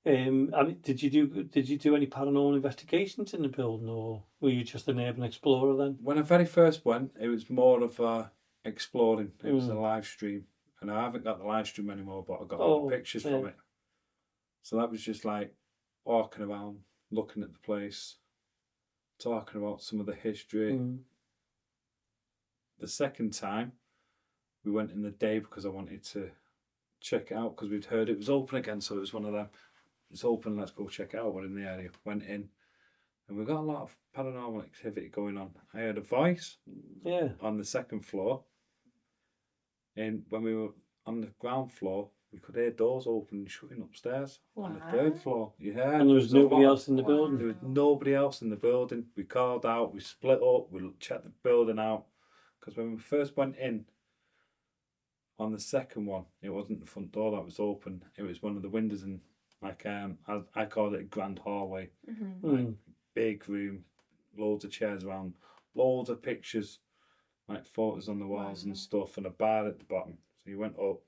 I mean, did you do any paranormal investigations in the building, or were you just an urban explorer then? When I very first went, it was more of exploring. It was a live stream, and I haven't got the live stream anymore, but I got all the pictures from it. So that was just like walking around, looking at the place, talking about some of the history. The second time, we went in the day because I wanted to check it out because we'd heard it was open again, so it was one of them. It's open, let's go check it out. We're in the area. Went in, and we got a lot of paranormal activity going on. I heard a voice on the second floor, and when we were on the ground floor, we could hear doors open and shutting upstairs on the third floor. Yeah, And there was nobody else in the building. There was nobody else in the building. We called out, we split up, we checked the building out, because when we first went in, on the second one, it wasn't the front door that was open. It was one of the windows in, like, I called it a grand hallway. Like, big room, loads of chairs around, loads of pictures, like photos on the walls and stuff, and a bar at the bottom. So you went up,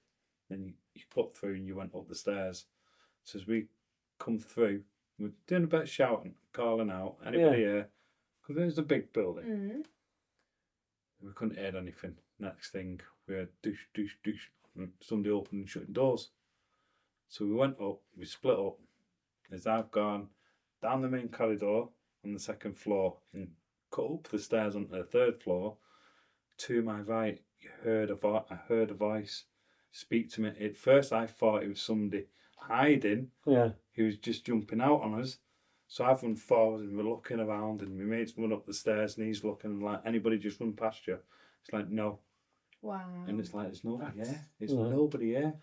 then you cut through and you went up the stairs. So as we come through, we're doing a bit of shouting, calling out, anybody here? Because it was a big building. We couldn't hear anything. Next thing, we heard doosh, doosh, doosh, and somebody opening and shutting doors. So we went up, we split up. As I've gone down the main corridor on the second floor and cut up the stairs onto the third floor, to my right, I heard a voice speak to me. At first, I thought it was somebody hiding. Yeah. He was just jumping out on us. So I've run forward and we're looking around, and my mate's run up the stairs and he's looking like, anybody just run past you? It's like, no. Wow. And it's like, there's nobody here. There's nobody here.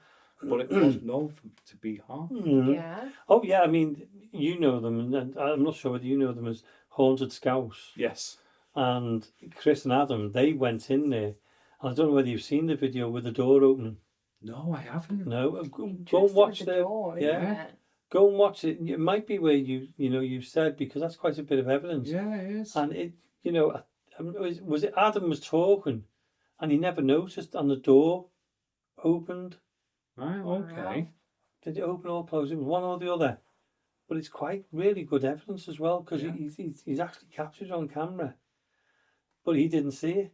But it was known to be haunted. Yeah. Oh yeah, I mean, you know them, and I'm not sure whether you know them as Haunted Scouts. Yes. And Chris and Adam, they went in there. And I don't know whether you've seen the video with the door opening. No, I haven't. No, go and watch the door, yeah. Go and watch it. It might be where you said, because that's quite a bit of evidence. Yeah, it is. And it, was it Adam was talking, and he never noticed, and the door opened. Right, okay. Did it open or close? It was one or the other. But it's quite really good evidence as well, because he's actually captured it on camera. But he didn't see it.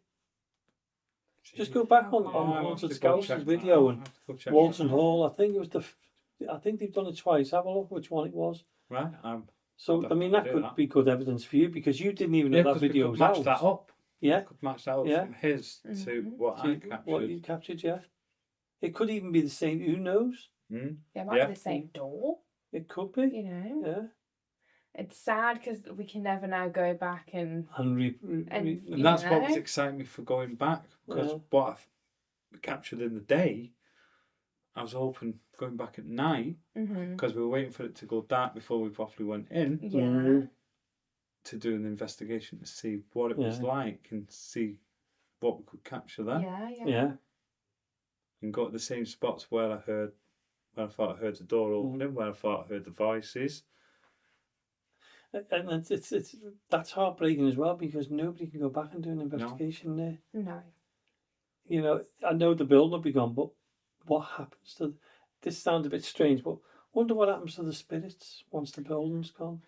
Just go back on Haunted Scouts' video and Walton Hall. I think it was I think they've done it twice. Have a look which one it was. Right. So I mean, that could be good evidence for you, because you didn't even know that video was out. Match that up. Yeah. Could match that up from his to what I captured. What you captured, yeah. It could even be the same. Who knows? Yeah, it might be the same door. It It could be. You know, Yeah. it's sad because we can never now go back and And And that's what was know? exciting me for going back, because Yeah. what I've captured in the day, I was hoping going back at night, because we were waiting for it to go dark before we properly went in yeah, to do an investigation to see what it was Yeah. like and see what we could capture there, Yeah. and go to the same spots where I thought I heard the door opening, where I thought I heard the voices. And it's that's heartbreaking as well, because nobody can go back and do an investigation there. no. You know, I know the building will be gone, but what happens to... This sounds a bit strange, but wonder what happens to the spirits once the building's gone.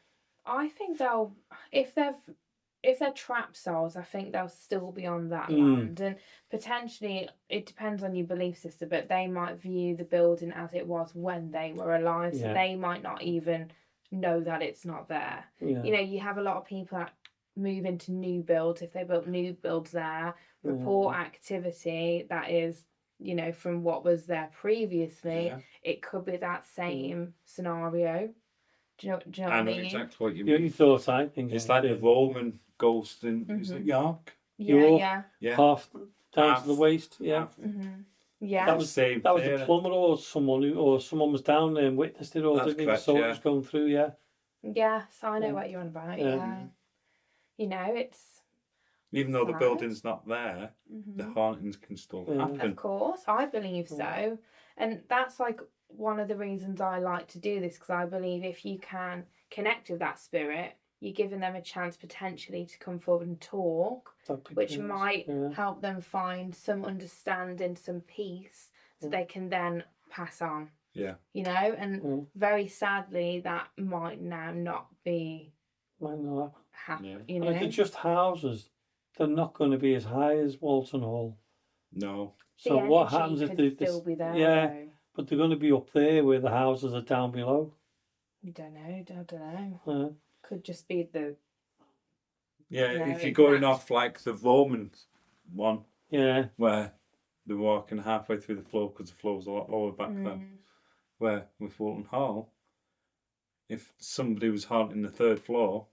I think they'll, if they're trap souls, I think they'll still be on that Mm. land, and potentially it depends on your belief system, but they might view the building as it was when they were alive, so Yeah. they might not even know that it's not there. Yeah. You know, you have a lot of people that move into new builds, if they built new builds there, report activity that is, you know, from what was there previously. Yeah. It could be that same scenario. Do you know what I I know mean? exactly what you You mean. you thought I think It's like the Roman ghost in is it York? Yeah, York. yeah. Yeah. half down Half. to the waist. Yeah. Yeah. That was same That was theory. the plumber or someone was down there and witnessed it, or That's didn't the correct, soldiers yeah. going through. Yeah. Yes, I know Yeah. what you're on about. Yeah. Yeah. You know, it's Even though the Sad. building's not there, the hauntings can still Yeah. happen. of course, I believe so. And that's like one of the reasons I like to do this, because I believe if you can connect with that spirit, you're giving them a chance potentially to come forward and talk, That'd be which good. might Yeah. help them find some understanding, some peace, so they can then pass on. Yeah. You know, and very sadly, that might now not be Might not happen. Yeah. You happen. know, If they're just houses, they're not going to be as high as Walton Hall. No. So the what energy happens if could they still be there? Yeah, though. but they're going to be up there where the houses are down below. I don't know. I don't know. Yeah. Could just be the Yeah, No, if you're it's going not. off like the Roman one, Yeah. where they're walking halfway through the floor because the floor's a lot lower back then, where with Walton Hall, if somebody was haunting the third floor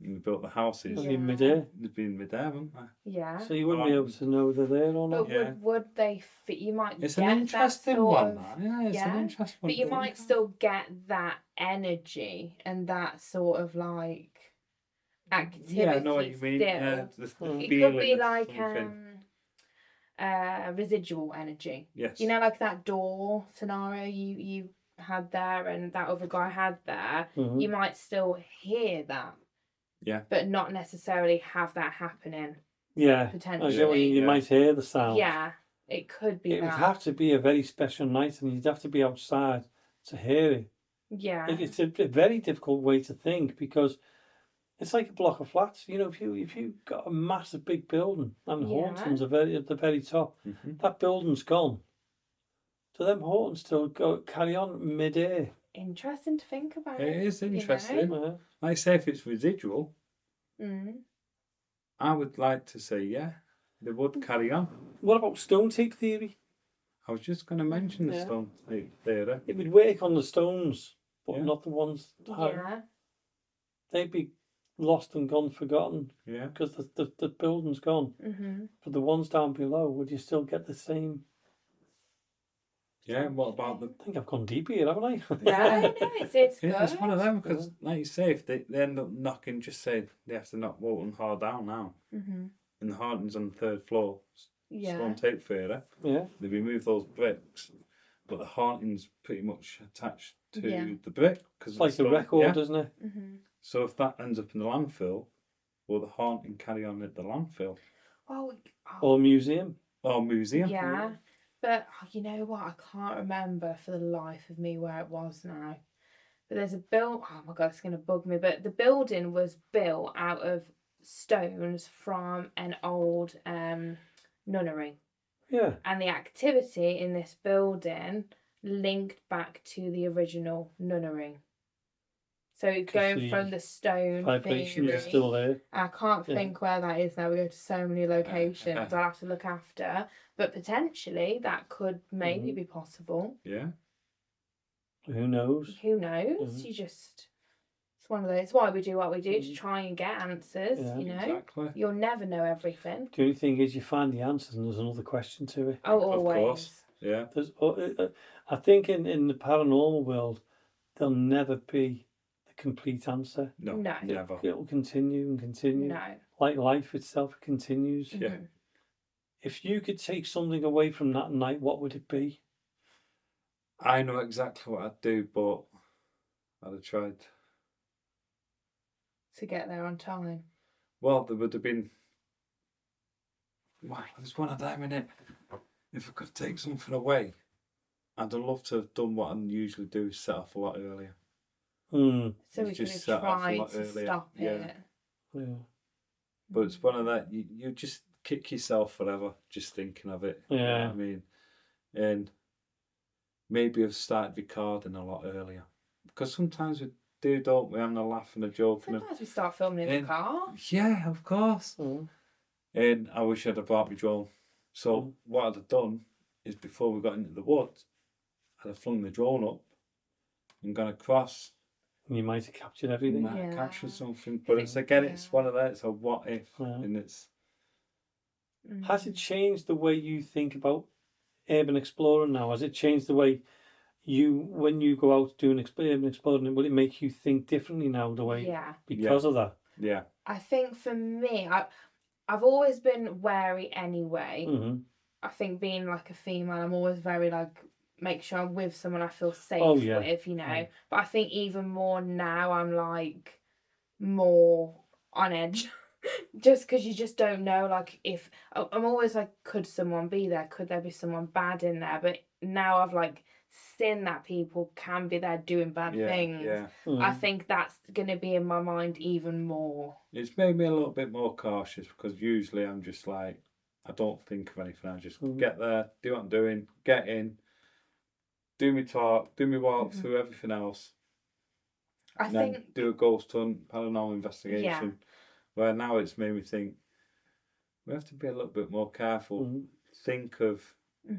and we built the houses, It'll Yeah. be midair. they'd be in midair, wouldn't they? yeah. So you wouldn't be able to know they're there or not. But Yeah. would they fit? You might It's get an that interesting sort one, of, that. Yeah, it's an interesting one. but you might still get that energy and that sort of like activity. Yeah, I know what you mean. Still. Yeah, the It feeling could be of like something. residual energy. Yes. You know, like that door scenario you had there and that other guy had there. Mhm. You might still hear that. Yeah. But not necessarily have that happening. Yeah. I Potentially. get what you Yeah. might hear the sound. Yeah, it could be It would that. have to be a very special night, and you'd have to be outside to hear it. Yeah. It's a very difficult way to think, because it's like a block of flats. You know, if you got a massive big building and Yeah. Horton's at the very top, Mm-hmm. that building's gone. So them Hortons still carry on midair. Interesting to think about. It is you know? interesting. Uh, Like I say, if it's residual, Mm. I would like to say, yeah, they would carry on. What about stone tape theory? I was just going to mention the Yeah. stone tape theory. It would work on the stones, but Yeah. not the ones. Yeah. They'd be lost and gone, forgotten, Yeah. because the building's gone. Mm-hmm. But the ones down below, would you still get the same? Yeah, what about the... I think I've gone deep here, haven't I? No, it's good. Yeah, it's one of them, because like you say, if they end up knocking, just say they have to knock Walton Hall down now, Mm-hmm. and the hauntings on the third floor, Yeah. stone tape theory, Yeah. they remove those bricks, but the haunting's pretty much attached to Yeah. the brick. Cause It's like the record, isn't it? Mm-hmm. So if that ends up in the landfill, will the haunting carry on at the landfill? Well, Or museum. Or museum? yeah. But you know what? I can't remember for the life of me where it was now. But there's a oh my god, it's going to bug me. But the building was built out of stones from an old nunnery. Yeah. And the activity in this building linked back to the original nunnery. So the going from the stone Vibration theory, is still there. I can't Yeah. think where that is now. We go to so many locations. I'll have to look after. But potentially that could maybe be possible. Yeah. Who knows? Who knows? You just, it's one of those. It's why we do what we do, to try and get answers. Yeah, you know, exactly. you'll never know everything. The only thing is, you find the answers, and there's another question to it. Oh, Of always. course. Yeah. There's, I think in the paranormal world, there'll never be the complete answer. No, No. never. It'll continue and continue. No. Like life itself, it continues. Yeah. Mhm. If you could take something away from that night, what would it be? I know exactly what I'd do, but I'd have tried. To get there on time. Well, there would have been. Why? There's one of them in it. If I could take something away, I'd have loved to have done what I usually do, set off a lot earlier. Hmm. So we It's could just have set off a tried lot to earlier. stop Yeah. it. Yeah. But it's one of that, you just kick yourself forever just thinking of it. You know Yeah. what I mean? And maybe I've started recording a lot earlier. Because sometimes we do, don't we? Having a laugh and a joke. Sometimes we start filming in the car. Yeah, of course. Mm. And I wish I'd have brought my drone. So what I'd have done is before we got into the woods, I'd have flung the drone up and gone across. You might have captured everything. Might have Yeah. captured something. But it's again, it's one of that, it's a what if. Yeah. And it's Has it changed the way you think about urban exploring now? Has it changed the way when you go out doing urban exploring, will it make you think differently now, the way, Yeah. because of that? yeah. I think for me, I've always been wary anyway. Mm-hmm. I think being like a female, I'm always very like, make sure I'm with someone I feel safe yeah. with, you know. Yeah. But I think even more now, I'm like more on edge. Just because you just don't know, like, if I'm always like, could someone be there? Could there be someone bad in there? But now I've like seen that people can be there doing bad things. Yeah. I think that's gonna be in my mind even more. It's made me a little bit more cautious because usually I'm just like, I don't think of anything. I just get there, do what I'm doing, get in, do me talk, do me walk through everything else. I And think then do a ghost hunt, paranormal investigation. Yeah. Where now it's made me think we have to be a little bit more careful. Think of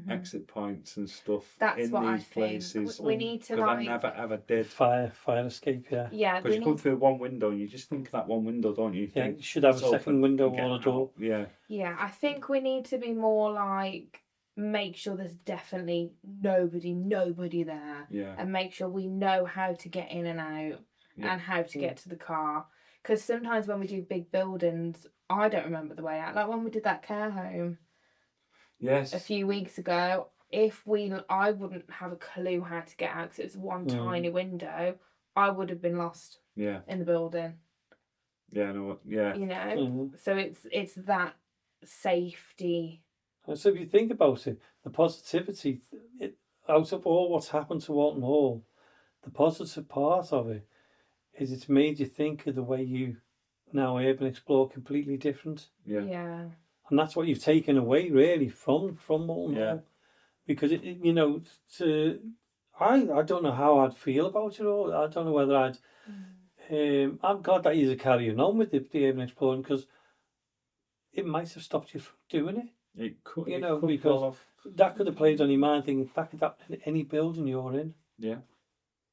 exit points and stuff That's in what I these think. places. We need to, Because I like- never ever did. Fire escape, yeah. yeah, Because we you come need, through one window and you just think of that one window, don't you? Yeah, Think, you should have a it's open, second window get or a door. out. Yeah. yeah, I think we need to be more like, make sure there's definitely nobody there, Yeah. and make sure we know how to get in and out Yeah. and how to get to the car. Because sometimes when we do big buildings, I don't remember the way out. Like when we did that care home Yes. a few weeks ago, I wouldn't have a clue how to get out because it's one tiny window. I would have been lost Yeah. in the building. Yeah. No. Yeah. You know, Mhm. so it's that safety. And so if you think about it, the positivity, out of all what's happened to Walton Hall, the positive part of it is it's made you think of the way you now urban explore completely different. Yeah. Yeah. And that's what you've taken away really from Walton Yeah. Hall. Because you know, I don't know how I'd feel about it all. I don't know whether I'd. I'm glad that you're carrying on with the urban exploring, because it might have stopped you from doing it. It could. You it know, could because fall off. that could have played on your mind, thinking that could happen in any building you're in. Yeah.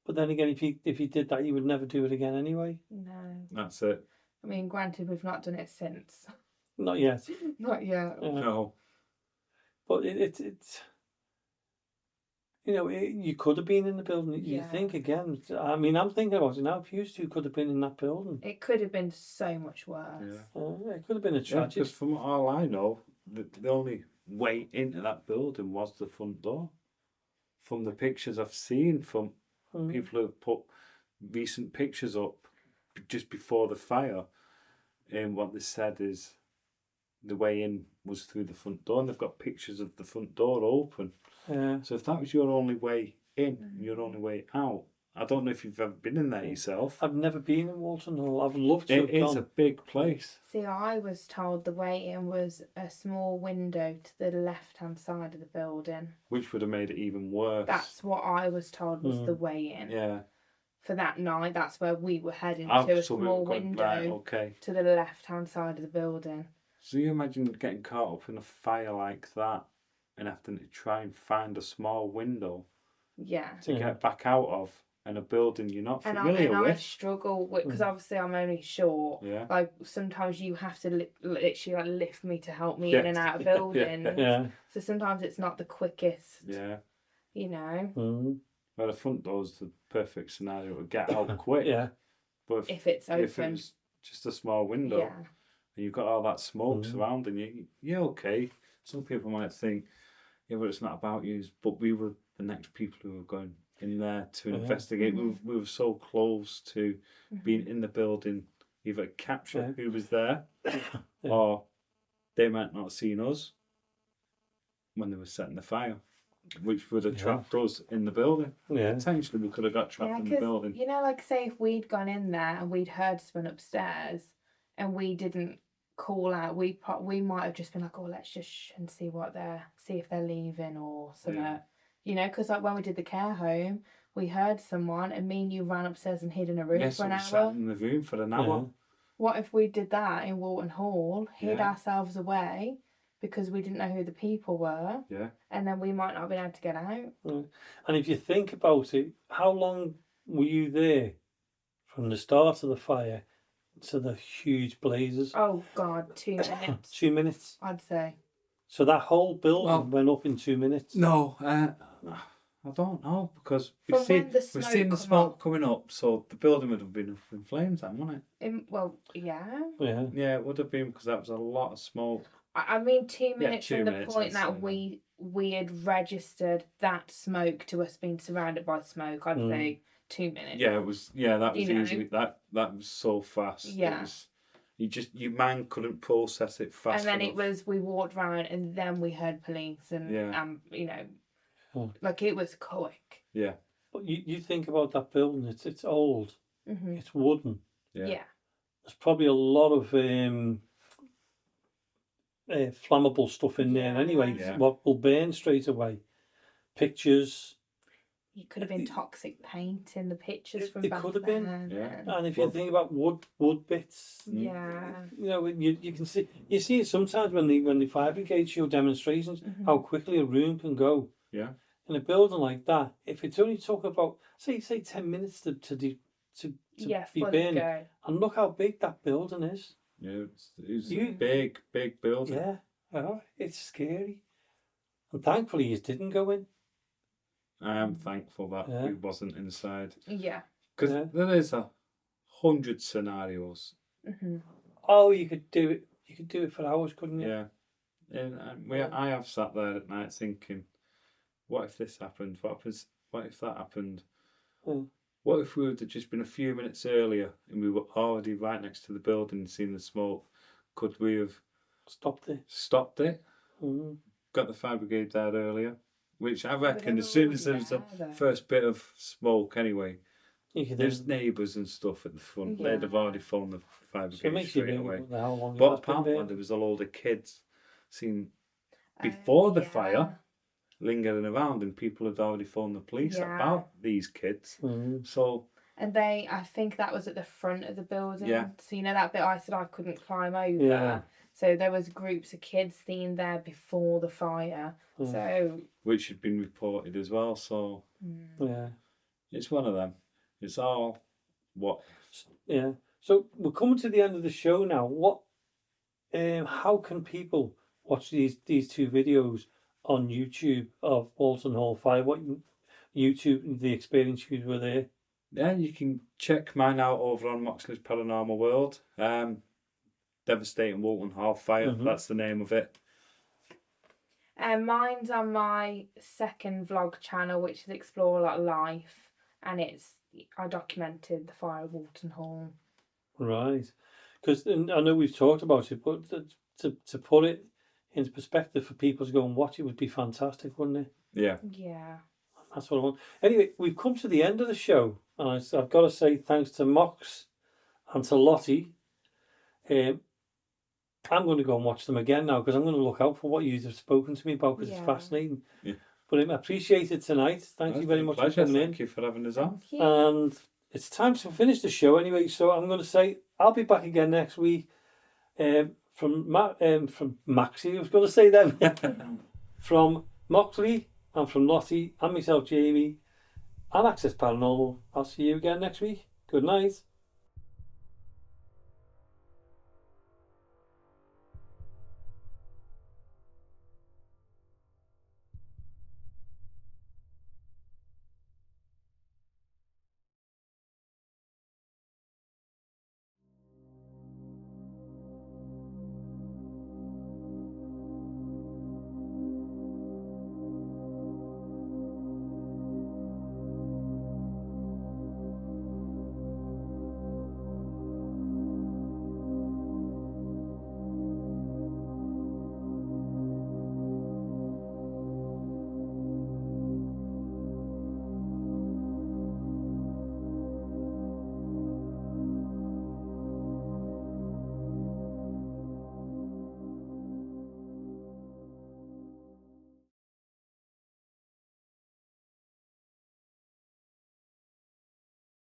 But then again, if you did that, you would never do it again anyway. No. That's it. I mean, granted, we've not done it since. Not yet. Not yet. No. But it's you know, you could have been in the building. You Yeah. think again. I mean, I'm thinking about it now. If you two could have been in that building, It could have been so much worse. Yeah. it could have been a Yeah, tragedy. because from all I know, the only way into that building was the front door. From the pictures I've seen from people who have put recent pictures up just before the fire, and what they said is the way in was through the front door, and they've got pictures of the front door open. Yeah. So if that was your only way in, your only way out, I don't know if you've ever been in there yourself. I've never been in Walton Hall. I've loved to It have is gone. a big place. See, I was told the way in was a small window to the left-hand side of the building. Which would have made it even worse. That's what I was told was the way in. Yeah. For that night, that's where we were heading I've to, a sort of small gone, window right, okay. to the left-hand side of the building. So you imagine getting caught up in a fire like that and having to try and find a small window Yeah. to get back out of, and a building you're not familiar I with. struggle with, because obviously I'm only short. Yeah. Like sometimes you have to literally like lift me to help me Yeah. in and out of buildings. Yeah. So sometimes it's not the quickest. Yeah. You know. Mm. Well, the front door's the perfect scenario to get out quick. Yeah. But If it's open. if it was just a small window, Yeah. and you've got all that smoke surrounding you, you're okay. Some people might think, yeah, but it's not about you. But we were the next people who were going in there to investigate. We were so close to being in the building, either capture who was there, or they might not have seen us when they were setting the fire, which would have trapped us in the building. Yeah. Potentially, we could have got trapped in the building. You know, like say if we'd gone in there and we'd heard someone upstairs and we didn't call out, we might have just been like, oh, let's just and see if they're leaving or something. Yeah. You know, because like when we did the care home, we heard someone and me and you ran upstairs and hid in a room Yes, for an we hour. sat in the room for an hour. What if we did that in Walton Hall, hid Yeah. ourselves away because we didn't know who the people were, Yeah. and then we might not have been able to get out? And if you think about it, how long were you there from the start of the fire to the huge blazes? Oh God, 2 minutes. 2 minutes. I'd say. So that whole building went up in 2 minutes. No, I don't know, because From we've when the seen smoke the come smoke up. coming up, so the building would have been up in flames then, wouldn't Well, yeah. Yeah. it? Yeah, it would have been, because that was a lot of smoke. I mean, 2 minutes 2 from the minutes, point I'd that say we had registered that smoke to us being surrounded by smoke. I'd say 2 minutes. Yeah, it was. Yeah, that was You know. easily that was so fast. Yeah. It was, your mind couldn't process it fast. And then enough. it was we walked around and then we heard police and you know, like it was quick. Yeah. But you think about that building, it's old. Mm-hmm. It's wooden. Yeah. There's probably a lot of flammable stuff in there anyway. Yeah. What will burn straight away. Pictures. You could have been toxic paint in the pictures from It back could have then. been. Yeah. And if you think about wood bits, Yeah. you know, you can see it sometimes when the fire brigade show demonstrations how quickly a room can go. Yeah. In a building like that, if it's only took about say 10 minutes to be fully burning, go. and look how big that building is. Yeah, it was a big building. Yeah, it's scary. And thankfully, you didn't go in. I am thankful that we wasn't inside, Yeah. because there is 100 scenarios. Mm-hmm. Oh, you could do it. You could do it for hours, couldn't you? Yeah, and I have sat there at night thinking, what if this happened? What if that happened? What if we would have just been a few minutes earlier and we were already right next to the building and seen the smoke? Could we have Stopped it. stopped it? Mm. Got the fire brigade there earlier? Which I reckon, as soon as there was the first bit of smoke anyway, there's neighbours and stuff at the front. Yeah. They'd have already phoned the fire So it brigade makes you straight away. wonder how long But that's been apparently there. there was a load of kids seen before the fire lingering around, and people had already phoned the police about these kids. So, and I think that was at the front of the building. Yeah. So you know that bit I said I couldn't climb over. Yeah. So there was groups of kids seen there before the fire. So which had been reported as well. So Yeah. it's one of them. It's all what. Yeah. So we're coming to the end of the show now. What? How can people watch these two videos on YouTube of Walton Hall Fire? What YouTube, the experience you were there? Yeah, you can check mine out over on Moxley's Paranormal World. Devastating Walton Hall Fire. That's the name of it. mine's on my second vlog channel, which is ExploreALot Life, and I documented the fire of Walton Hall. Right. Because I know we've talked about it, but to put it into perspective for people to go and watch it would be fantastic, wouldn't it? Yeah. Yeah. That's what I want. Anyway, we've come to the end of the show, and I've got to say thanks to Mox and to Lottie. I'm going to go and watch them again now because I'm going to look out for what you've spoken to me about because it's fascinating. Yeah. But I appreciate it tonight. Thank you very much for coming in. Thank you for having us on. And it's time to finish the show anyway. So I'm going to say I'll be back again next week. From Maxie, I was going to say them. From Moxley and from Lottie and myself, Jamie. and Access Paranormal. I'll see you again next week. Good night.